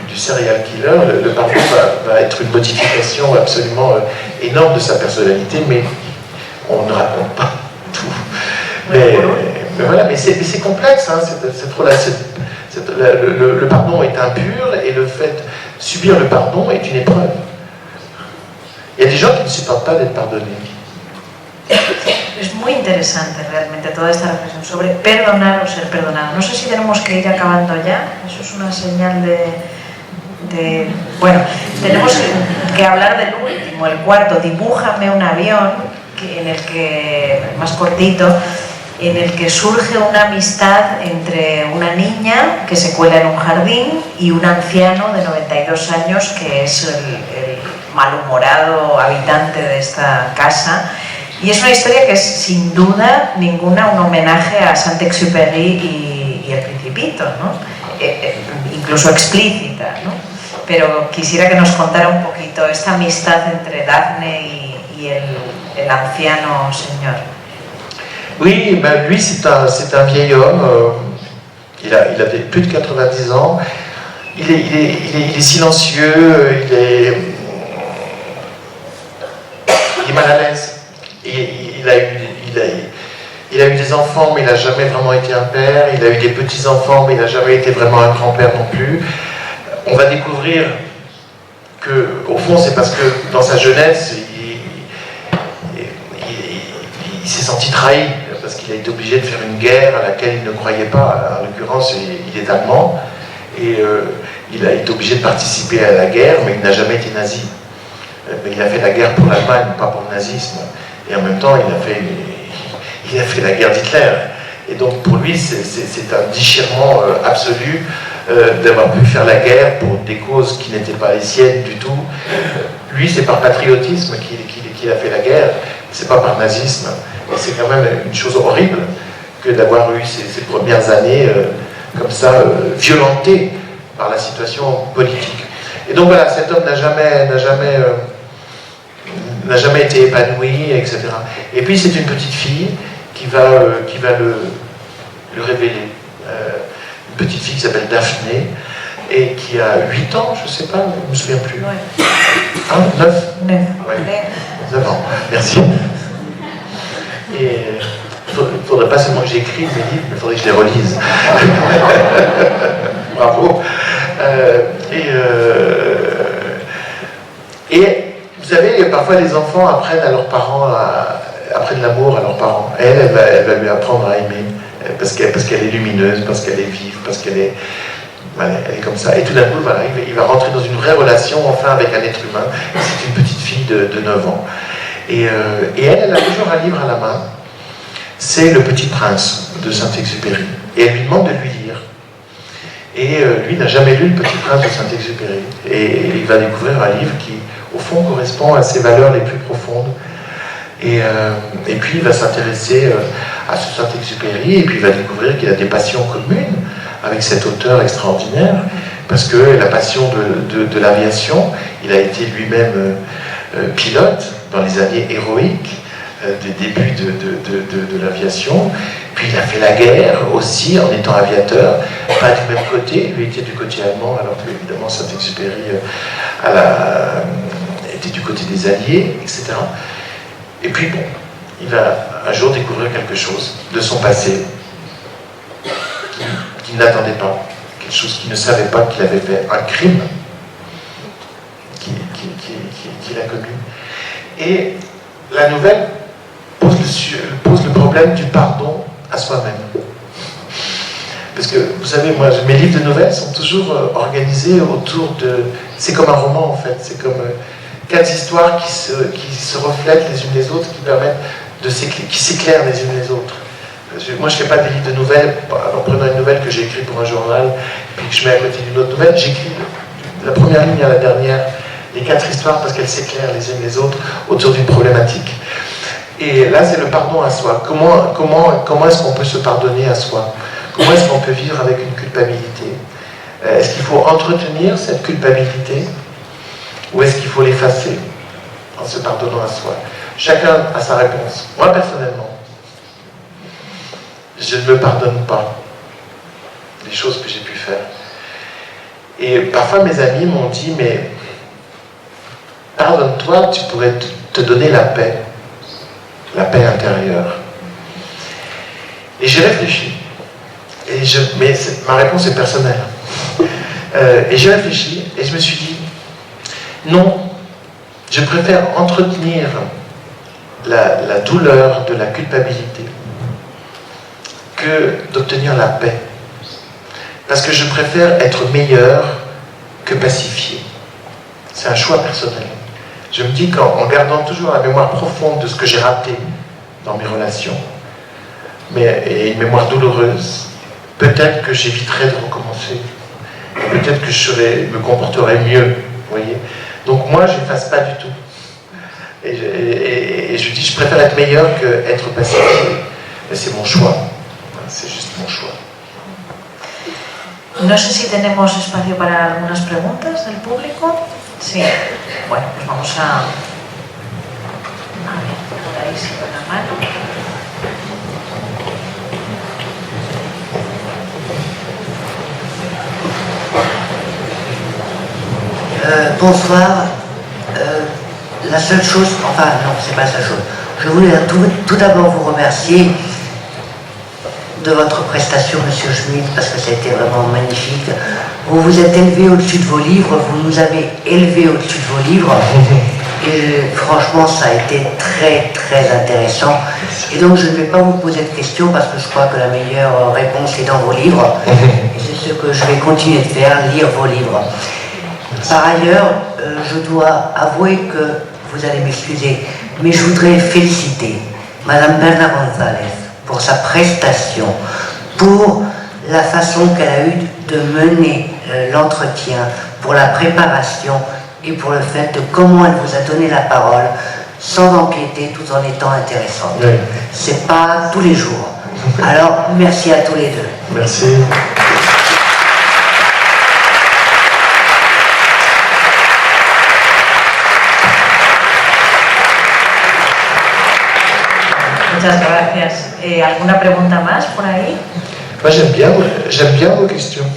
du serial killer, le pardon va être une modification absolument énorme de sa personnalité, mais on ne raconte pas tout. Mais voilà, mais c'est complexe, hein, le pardon est impur et le fait de subir le pardon est une épreuve. Il y a des gens qui ne supportent pas d'être pardonnés. Es muy interesante realmente toda esta reflexión sobre perdonar o ser perdonado. No sé si tenemos que ir acabando ya, eso es una señal bueno, tenemos que hablar del último, el cuarto, Dibújame un avión, en el que, más cortito, en el que surge una amistad entre una niña que se cuela en un jardín y un anciano de 92 años que es el malhumorado habitante de esta casa. Y es una historia que es sin duda ninguna un homenaje a Saint-Exupéry y El Principito, ¿no? Incluso explícita, ¿no? Pero quisiera que nos contara un poquito esta amistad entre Daphne y el anciano señor. Oui, ben lui c'est un vieil homme, il a plus de 90 ans, il est silencieux, il est mal à l'aise. Il a eu des enfants, mais il n'a jamais vraiment été un père. Il a eu des petits-enfants, mais il n'a jamais été vraiment un grand-père non plus. On va découvrir que, au fond, c'est parce que dans sa jeunesse, il s'est senti trahi, parce qu'il a été obligé de faire une guerre à laquelle il ne croyait pas. En l'occurrence, il est allemand, et il a été obligé de participer à la guerre, mais il n'a jamais été nazi. Mais il a fait la guerre pour l'Allemagne, pas pour le nazisme. Et en même temps, il a fait la guerre d'Hitler. Et donc pour lui, c'est un déchirement absolu d'avoir pu faire la guerre pour des causes qui n'étaient pas les siennes du tout. Lui, c'est par patriotisme qu'il a fait la guerre, c'est pas par nazisme. Et c'est quand même une chose horrible que d'avoir eu ces premières années comme ça, violentées par la situation politique. Et donc voilà, cet homme n'a jamais été épanoui, etc. Et puis c'est une petite fille qui va le révéler. Une petite fille qui s'appelle Daphné et qui a 8 ans, je ne sais pas, je ne me souviens plus. 9 9. Ouais. 9 ans, merci. Et il ne faudrait pas seulement que j'écrive mes livres, mais il faudrait que je les relise. Bravo. Et vous savez, parfois les enfants apprennent à leurs parents, apprennent l'amour à leurs parents. Elle va lui apprendre à aimer, parce qu'elle est lumineuse, parce qu'elle est vive, parce qu'elle est... Voilà, elle est comme ça. Et tout d'un coup, voilà, il va rentrer dans une vraie relation, enfin, avec un être humain. C'est une petite fille de 9 ans. Et elle a toujours un livre à la main. C'est Le Petit Prince de Saint-Exupéry. Et elle lui demande de lui lire. Et lui n'a jamais lu Le Petit Prince de Saint-Exupéry. Et il va découvrir un livre qui, au fond, correspond à ses valeurs les plus profondes. Et puis il va s'intéresser à ce Saint-Exupéry, et puis il va découvrir qu'il a des passions communes avec cet auteur extraordinaire, parce que la passion de l'aviation, il a été lui-même pilote dans les années héroïques des débuts de l'aviation, puis il a fait la guerre aussi en étant aviateur, pas du même côté, lui était du côté allemand, alors que évidemment Saint-Exupéry était du côté des Alliés, etc. Et puis bon, il va un jour découvrir quelque chose de son passé qu'il n'attendait pas, quelque chose qu'il ne savait pas qu'il avait fait, un crime qu'il a commis. Et la nouvelle pose le problème du pardon à soi-même. Parce que, vous savez, moi, mes livres de nouvelles sont toujours organisés autour de... C'est comme un roman, en fait. C'est comme 4 histoires qui se reflètent les unes les autres, qui permettent qui s'éclairent les unes les autres. Moi, je ne fais pas des livres de nouvelles en prenant une nouvelle que j'ai écrite pour un journal, puis que je mets à côté d'une autre nouvelle. J'écris de la première ligne à la dernière les 4 histoires parce qu'elles s'éclairent les unes les autres autour d'une problématique. Et là, c'est le pardon à soi. Comment est-ce qu'on peut se pardonner à soi? Comment est-ce qu'on peut vivre avec une culpabilité? Est-ce qu'il faut entretenir cette culpabilité ou est-ce qu'il faut l'effacer en se pardonnant à soi? Chacun a sa réponse. Moi, personnellement, je ne me pardonne pas les choses que j'ai pu faire. Et parfois, mes amis m'ont dit, mais pardonne-toi, tu pourrais te donner la paix intérieure. Et j'ai réfléchi. Mais ma réponse est personnelle. Et j'ai réfléchi et je me suis dit, non, je préfère entretenir la douleur de la culpabilité que d'obtenir la paix. Parce que je préfère être meilleur que pacifié. C'est un choix personnel. Je me dis qu'en gardant toujours la mémoire profonde de ce que j'ai raté dans mes relations, et une mémoire douloureuse, peut-être que j'éviterai de recommencer. Peut-être que je me comporterai mieux, vous voyez. Donc moi, je n'efface pas du tout. Et je dis, je préfère être meilleur qu'être pacifié. Mais c'est mon choix. C'est juste mon choix. No sé si tenemos espacio para algunas preguntas del público. Sí. Bueno, pues vamos a ver, por ahí sí con la mano. Bonsoir. La seule chose, enfin non, c'est pas la seule chose. Je voulais tout d'abord vous remercier de votre prestation, Monsieur Schmitt, parce que ça a été vraiment magnifique. Vous vous êtes élevé au-dessus de vos livres, vous nous avez élevés au-dessus de vos livres, et franchement, ça a été très très intéressant. Et donc, je ne vais pas vous poser de questions, parce que je crois que la meilleure réponse est dans vos livres, et c'est ce que je vais continuer de faire, lire vos livres. Par ailleurs, je dois avouer que, vous allez m'excuser, mais je voudrais féliciter Madame Berna González pour sa prestation, pour la façon qu'elle a eue de mener l'entretien, pour la préparation et pour le fait de comment elle vous a donné la parole sans empiéter tout en étant intéressante. Oui. C'est pas tous les jours. Alors, merci à tous les deux. Merci. Muchas gracias. ¿Alguna pregunta más por ahí? Moi j'aime bien vos questions.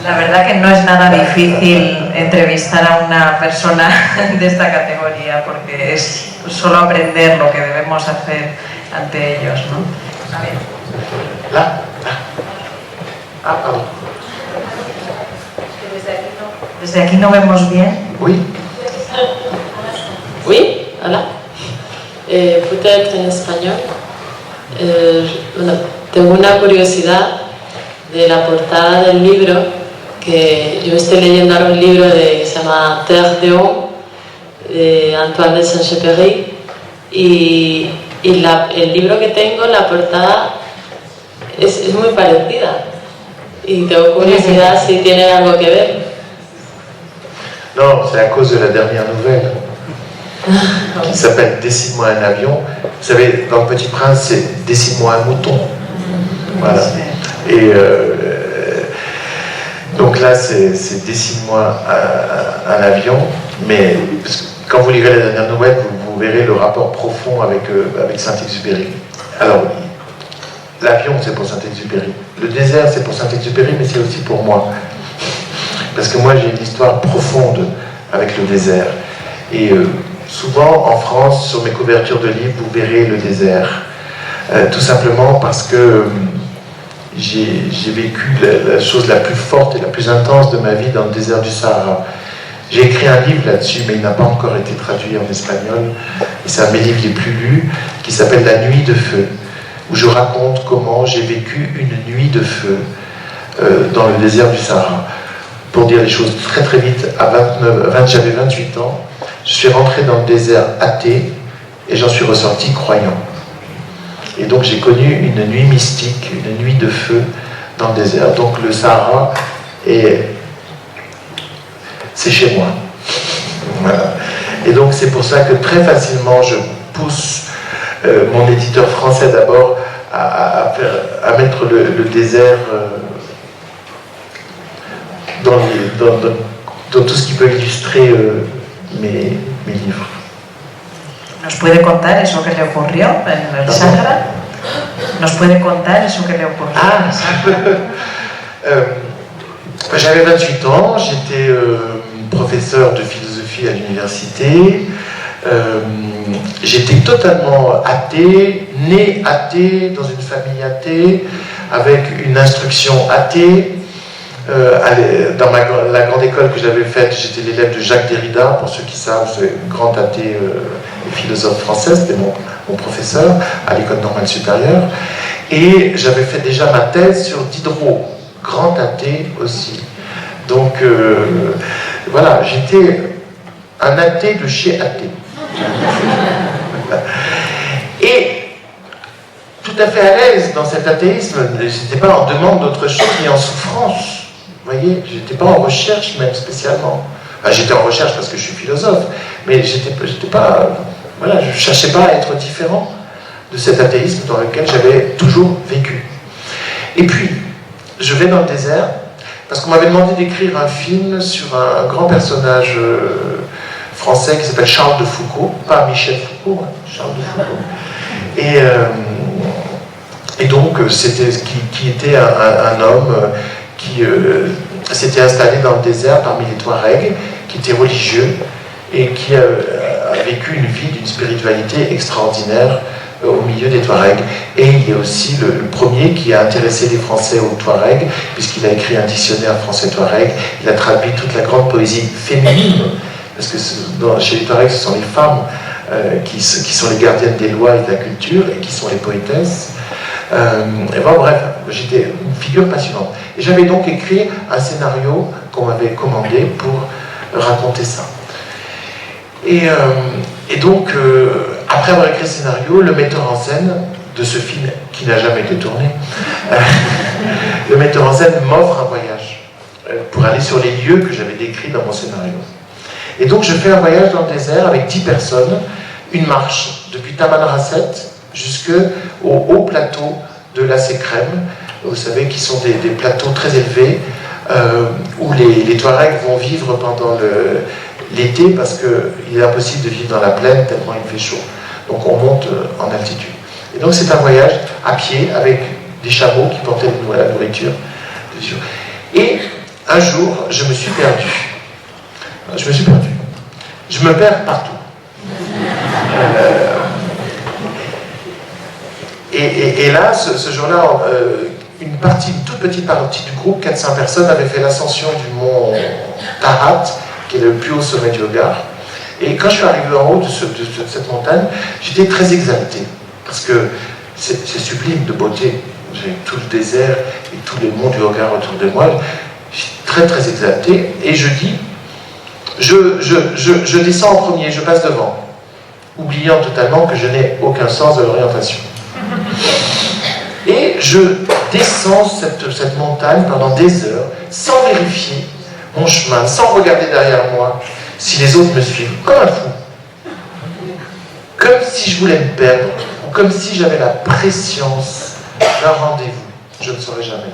La verdad que no es nada difícil entrevistar a una persona de esta categoría porque es solo aprender lo que debemos hacer ante ellos, ¿no? A ver. Là. Ah, pardon. Desde aquí no vemos bien. Oui. Oui, voilà. Peut-être en español. Bueno, tengo una curiosidad de la portada del libro, que yo estoy leyendo ahora un libro que se llama Terre de Homme, de Antoine de Saint-Exupéry, y el libro que tengo, la portada es muy parecida, y tengo curiosidad si tiene algo que ver. Non, c'est à cause de la dernière nouvelle qui s'appelle Dessine-moi un avion. Vous savez, dans Le Petit Prince, c'est Dessine-moi un mouton. Voilà. Et donc là, c'est Dessine-moi un avion. Mais parce que quand vous lirez la dernière nouvelle, vous verrez le rapport profond avec Saint-Exupéry. Alors, l'avion, c'est pour Saint-Exupéry. Le désert, c'est pour Saint-Exupéry, mais c'est aussi pour moi. Parce que moi, j'ai une histoire profonde avec le désert. Et souvent, en France, sur mes couvertures de livres, vous verrez le désert. Tout simplement parce que j'ai vécu la chose la plus forte et la plus intense de ma vie dans le désert du Sahara. J'ai écrit un livre là-dessus, mais il n'a pas encore été traduit en espagnol. Et c'est un de mes livres les plus lus, qui s'appelle La Nuit de Feu, où je raconte comment j'ai vécu une nuit de feu dans le désert du Sahara. Pour dire les choses très très vite, j'avais 28 ans, je suis rentré dans le désert athée et j'en suis ressorti croyant. Et donc j'ai connu une nuit mystique, une nuit de feu dans le désert. Donc le Sahara, c'est chez moi. Voilà. Et donc c'est pour ça que très facilement je pousse mon éditeur français d'abord à mettre le désert dans tout ce qui peut illustrer mes livres. ¿Nos puede contar eso que le ocurrió en el Sahara? ¿Nos puede contar eso que le ocurrió en el Sahara? J'avais 28 ans, j'étais professeur de philosophie à l'université. J'étais totalement athée, né athée, dans une famille athée, avec une instruction athée. Dans la grande école que j'avais faite, j'étais l'élève de Jacques Derrida, pour ceux qui savent, c'est un grand athée et philosophe français, c'était mon professeur à l'école normale supérieure. Et j'avais fait déjà ma thèse sur Diderot, grand athée aussi. Donc voilà, j'étais un athée de chez athée. Et tout à fait à l'aise dans cet athéisme, je n'étais pas en demande d'autre chose ni en souffrance. Vous voyez, je n'étais pas en recherche même spécialement. Enfin, j'étais en recherche parce que je suis philosophe, mais j'étais pas, voilà, je ne cherchais pas à être différent de cet athéisme dans lequel j'avais toujours vécu. Et puis, je vais dans le désert parce qu'on m'avait demandé d'écrire un film sur un grand personnage français qui s'appelle Charles de Foucault, pas Michel Foucault, hein, Charles de Foucault. Et donc, c'était qui était un homme qui s'était installé dans le désert parmi les Touaregs, qui était religieux et qui a vécu une vie d'une spiritualité extraordinaire au milieu des Touaregs. Et il est aussi le premier qui a intéressé les Français aux Touaregs, puisqu'il a écrit un dictionnaire français-Touareg. Il a traduit toute la grande poésie féminine, parce que chez les Touaregs, ce sont les femmes qui sont les gardiennes des lois et de la culture, et qui sont les poétesses. Et bon, bref, j'étais une figure passionnante. Et j'avais donc écrit un scénario qu'on m'avait commandé pour raconter ça. Et donc, après avoir écrit le scénario, le metteur en scène de ce film qui n'a jamais été tourné, le metteur en scène m'offre un voyage pour aller sur les lieux que j'avais décrits dans mon scénario. Et donc je fais un voyage dans le désert avec 10 personnes, une marche depuis Tamanrasset jusqu'au haut plateau de la Sécrème, vous savez, qui sont des plateaux très élevés où les Touaregs vont vivre pendant l'été parce qu'il est impossible de vivre dans la plaine tellement il fait chaud. Donc on monte en altitude. Et donc c'est un voyage à pied avec des chameaux qui portaient la nourriture. Et un jour, je me suis perdu. Je me perds partout. Et là, ce jour-là, une toute petite partie du groupe, 400 personnes, avait fait l'ascension du mont Tahat, qui est le plus haut sommet du Hogar. Et quand je suis arrivé en haut de cette montagne, j'étais très exalté, parce que c'est sublime de beauté. J'ai tout le désert et tous les monts du Hogar autour de moi. Je suis très très exalté, et je dis, je descends en premier, je passe devant, oubliant totalement que je n'ai aucun sens de l'orientation. Et je descends cette montagne pendant des heures, sans vérifier mon chemin, sans regarder derrière moi si les autres me suivent, comme un fou. Comme si je voulais me perdre, ou comme si j'avais la prescience d'un rendez-vous. Je ne saurais jamais.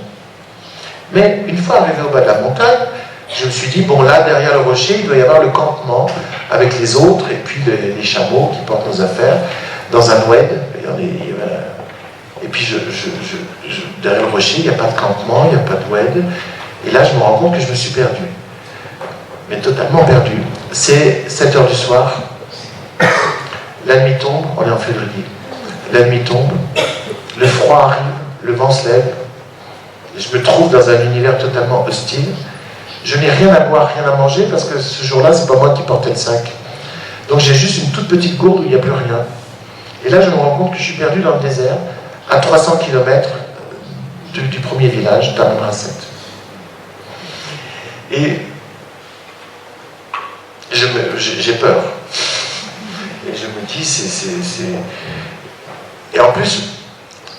Mais une fois arrivé au bas de la montagne, je me suis dit, bon là, derrière le rocher, il doit y avoir le campement avec les autres, et puis les chameaux qui portent nos affaires, dans un oued. Et puis derrière le rocher, il n'y a pas de campement, il n'y a pas de oued. Et là, je me rends compte que je me suis perdu. Mais totalement perdu. C'est 7 heures du soir. La nuit tombe, on est en février. La nuit tombe, le froid arrive, le vent se lève. Je me trouve dans un univers totalement hostile. Je n'ai rien à boire, rien à manger, parce que ce jour-là, c'est pas moi qui portais le sac. Donc j'ai juste une toute petite gourde où il n'y a plus rien. Et là, je me rends compte que je suis perdu dans le désert, à 300 km du premier village, Tamanrasset. Et j'ai peur. Et je me dis, Et en plus,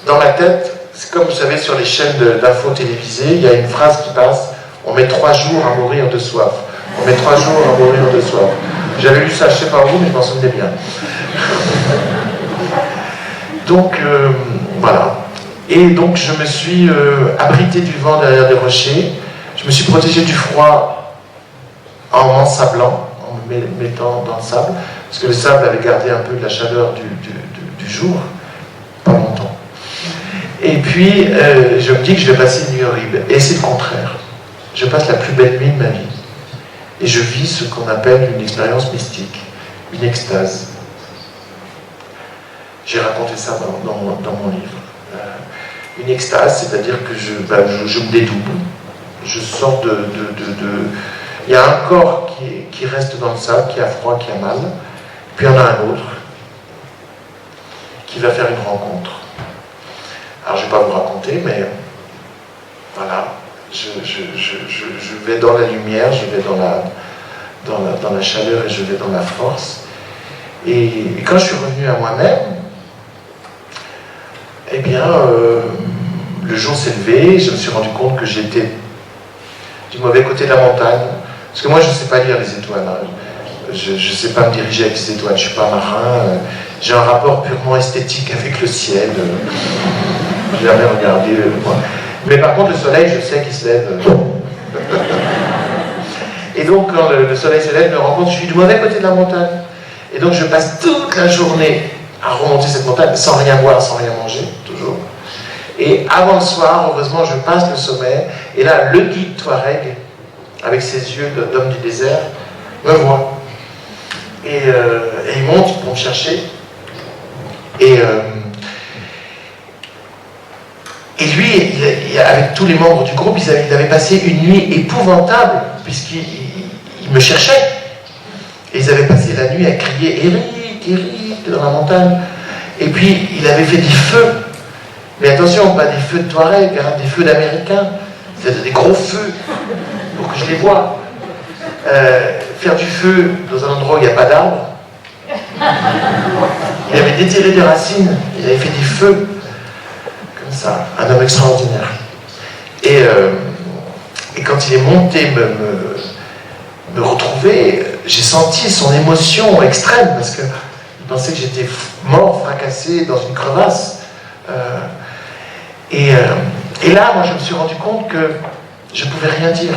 dans ma tête, c'est comme vous savez, sur les chaînes d'infos télévisées, il y a une phrase qui passe, on met 3 jours à mourir de soif. On met 3 jours à mourir de soif. J'avais lu ça, je ne sais pas où, mais je m'en souvenais bien. Donc, voilà. Et donc, je me suis abrité du vent derrière des rochers. Je me suis protégé du froid en m'ensablant, en me mettant dans le sable, parce que le sable avait gardé un peu de la chaleur du jour, pas longtemps. Et puis, je me dis que je vais passer une nuit horrible. Et c'est le contraire. Je passe la plus belle nuit de ma vie. Et je vis ce qu'on appelle une expérience mystique, une extase. J'ai raconté ça dans mon livre. Une extase, c'est-à-dire que je me dédouble. Je sors Il y a un corps qui reste dans le sable, qui a froid, qui a mal. Puis il y en a un autre qui va faire une rencontre. Alors je ne vais pas vous raconter, mais voilà. Je vais dans la lumière, je vais dans la chaleur et je vais dans la force. Et quand je suis revenu à moi-même, eh bien, le jour s'est levé et je me suis rendu compte que j'étais du mauvais côté de la montagne. Parce que moi, je ne sais pas lire les étoiles. Hein. Je ne sais pas me diriger avec les étoiles. Je ne suis pas marin. J'ai un rapport purement esthétique avec le ciel. Je n'ai jamais regardé. Mais par contre, le soleil, je sais qu'il se lève. Et donc, quand le soleil se lève, je me rends compte que je suis du mauvais côté de la montagne. Et donc, je passe toute la journée à remonter cette montagne sans rien boire, sans rien manger, toujours. Et avant le soir, heureusement, je passe le sommet. Et là, le guide Touareg, avec ses yeux d'homme du désert, me voit. Et il monte pour me chercher. Et lui, avec tous les membres du groupe, il avait passé une nuit épouvantable, puisqu'il me cherchait. Et ils avaient passé la nuit à crier « Eric, Eric !» dans la montagne. Et puis, il avait fait des feux. Mais attention, pas des feux de Touareg, hein, des feux d'Américains. C'est des gros feux, pour que je les voie. Faire du feu dans un endroit où il n'y a pas d'arbres, Il avait déterré des racines, il avait fait des feux, comme ça, un homme extraordinaire. Et quand il est monté me retrouver, j'ai senti son émotion extrême, parce qu'il pensait que j'étais mort, fracassé dans une crevasse. Et là, moi, je me suis rendu compte que je ne pouvais rien dire.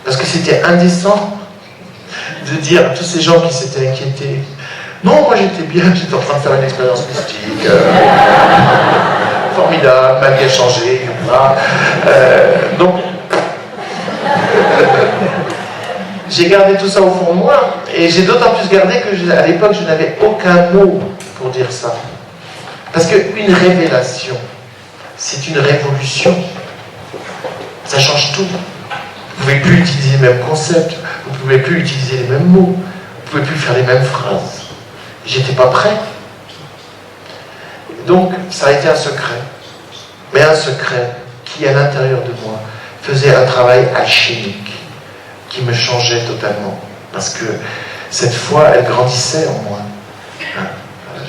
Parce que c'était indécent de dire à tous ces gens qui s'étaient inquiétés, non, moi j'étais bien, j'étais en train de faire une expérience mystique, formidable, ma vie a changé, voilà. Donc, j'ai gardé tout ça au fond de moi, et j'ai d'autant plus gardé que à l'époque, je n'avais aucun mot pour dire ça. Parce qu'une révélation, c'est une révolution. Ça change tout. Vous ne pouvez plus utiliser les mêmes concepts, vous ne pouvez plus utiliser les mêmes mots, vous ne pouvez plus faire les mêmes phrases. J'étais pas prêt. Donc, ça a été un secret. Mais un secret qui, à l'intérieur de moi, faisait un travail alchimique, qui me changeait totalement. Parce que cette foi, elle grandissait en moi.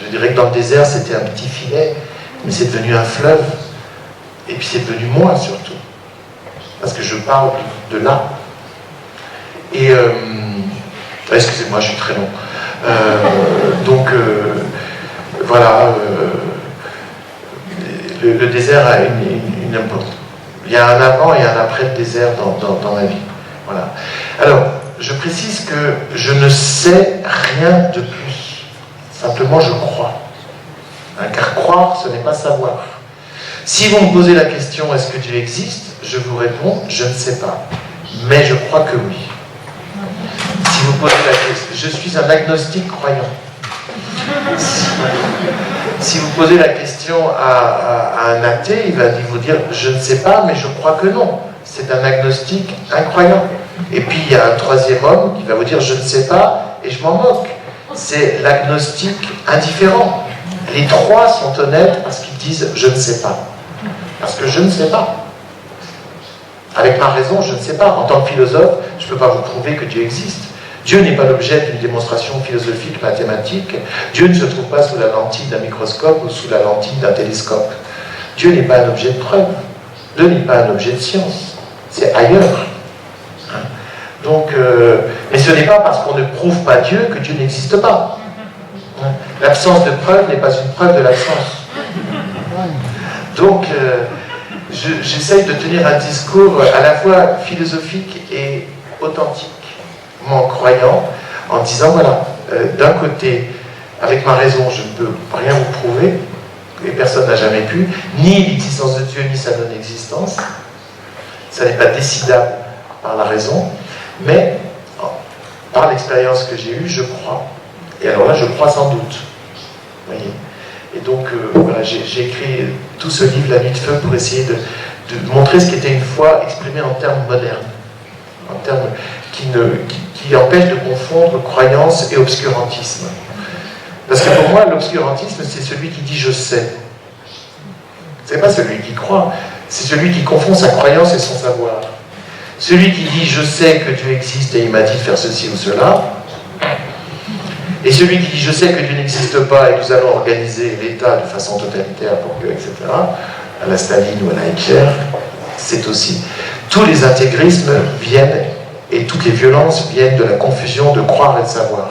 Je dirais que dans le désert, c'était un petit filet, mais c'est devenu un fleuve. Et puis c'est devenu moi, surtout. Parce que je parle de là. Et excusez-moi, je suis très long. Donc voilà, le désert a une importance. Il y a un avant et un après le désert dans ma vie. Voilà. Alors, je précise que je ne sais rien de plus. Simplement, je crois. Car croire, ce n'est pas savoir. Si vous me posez la question, est-ce que Dieu existe? Je vous réponds, je ne sais pas. Mais je crois que oui. Si vous posez la question, je suis un agnostique croyant. Si vous posez la question à un athée, il va vous dire, je ne sais pas, mais je crois que non. C'est un agnostique incroyant. Et puis il y a un troisième homme qui va vous dire, je ne sais pas, et je m'en moque. C'est l'agnostique indifférent. Les trois sont honnêtes parce qu'ils disent, je ne sais pas. Parce que je ne sais pas. Avec ma raison, je ne sais pas. En tant que philosophe, je ne peux pas vous prouver que Dieu existe. Dieu n'est pas l'objet d'une démonstration philosophique, mathématique. Dieu ne se trouve pas sous la lentille d'un microscope ou sous la lentille d'un télescope. Dieu n'est pas un objet de preuve. Dieu n'est pas un objet de science. C'est ailleurs. Donc, mais ce n'est pas parce qu'on ne prouve pas Dieu que Dieu n'existe pas. L'absence de preuve n'est pas une preuve de l'absence. Donc, j'essaye de tenir un discours à la fois philosophique et authentiquement croyant, en disant, voilà, d'un côté, avec ma raison, je ne peux rien vous prouver, et personne n'a jamais pu, ni l'existence de Dieu, ni sa non-existence. Ça n'est pas décidable par la raison, mais par l'expérience que j'ai eue, je crois. Et alors là, je crois sans doute. Voyez. Et donc, voilà, j'ai écrit tout ce livre, La Nuit de Feu, pour essayer de montrer ce qu'était une foi exprimée en termes modernes, en termes qui empêchent de confondre croyance et obscurantisme. Parce que pour moi, l'obscurantisme, c'est celui qui dit « je sais ». C'est pas celui qui croit, c'est celui qui confond sa croyance et son savoir. Celui qui dit « je sais que Dieu existe et il m'a dit de faire ceci ou cela », et celui qui dit « je sais que Dieu n'existe pas et nous allons organiser l'État de façon totalitaire pour que, etc., à la Staline ou à la Hitler », c'est aussi. Tous les intégrismes viennent, et toutes les violences viennent de la confusion de croire et de savoir.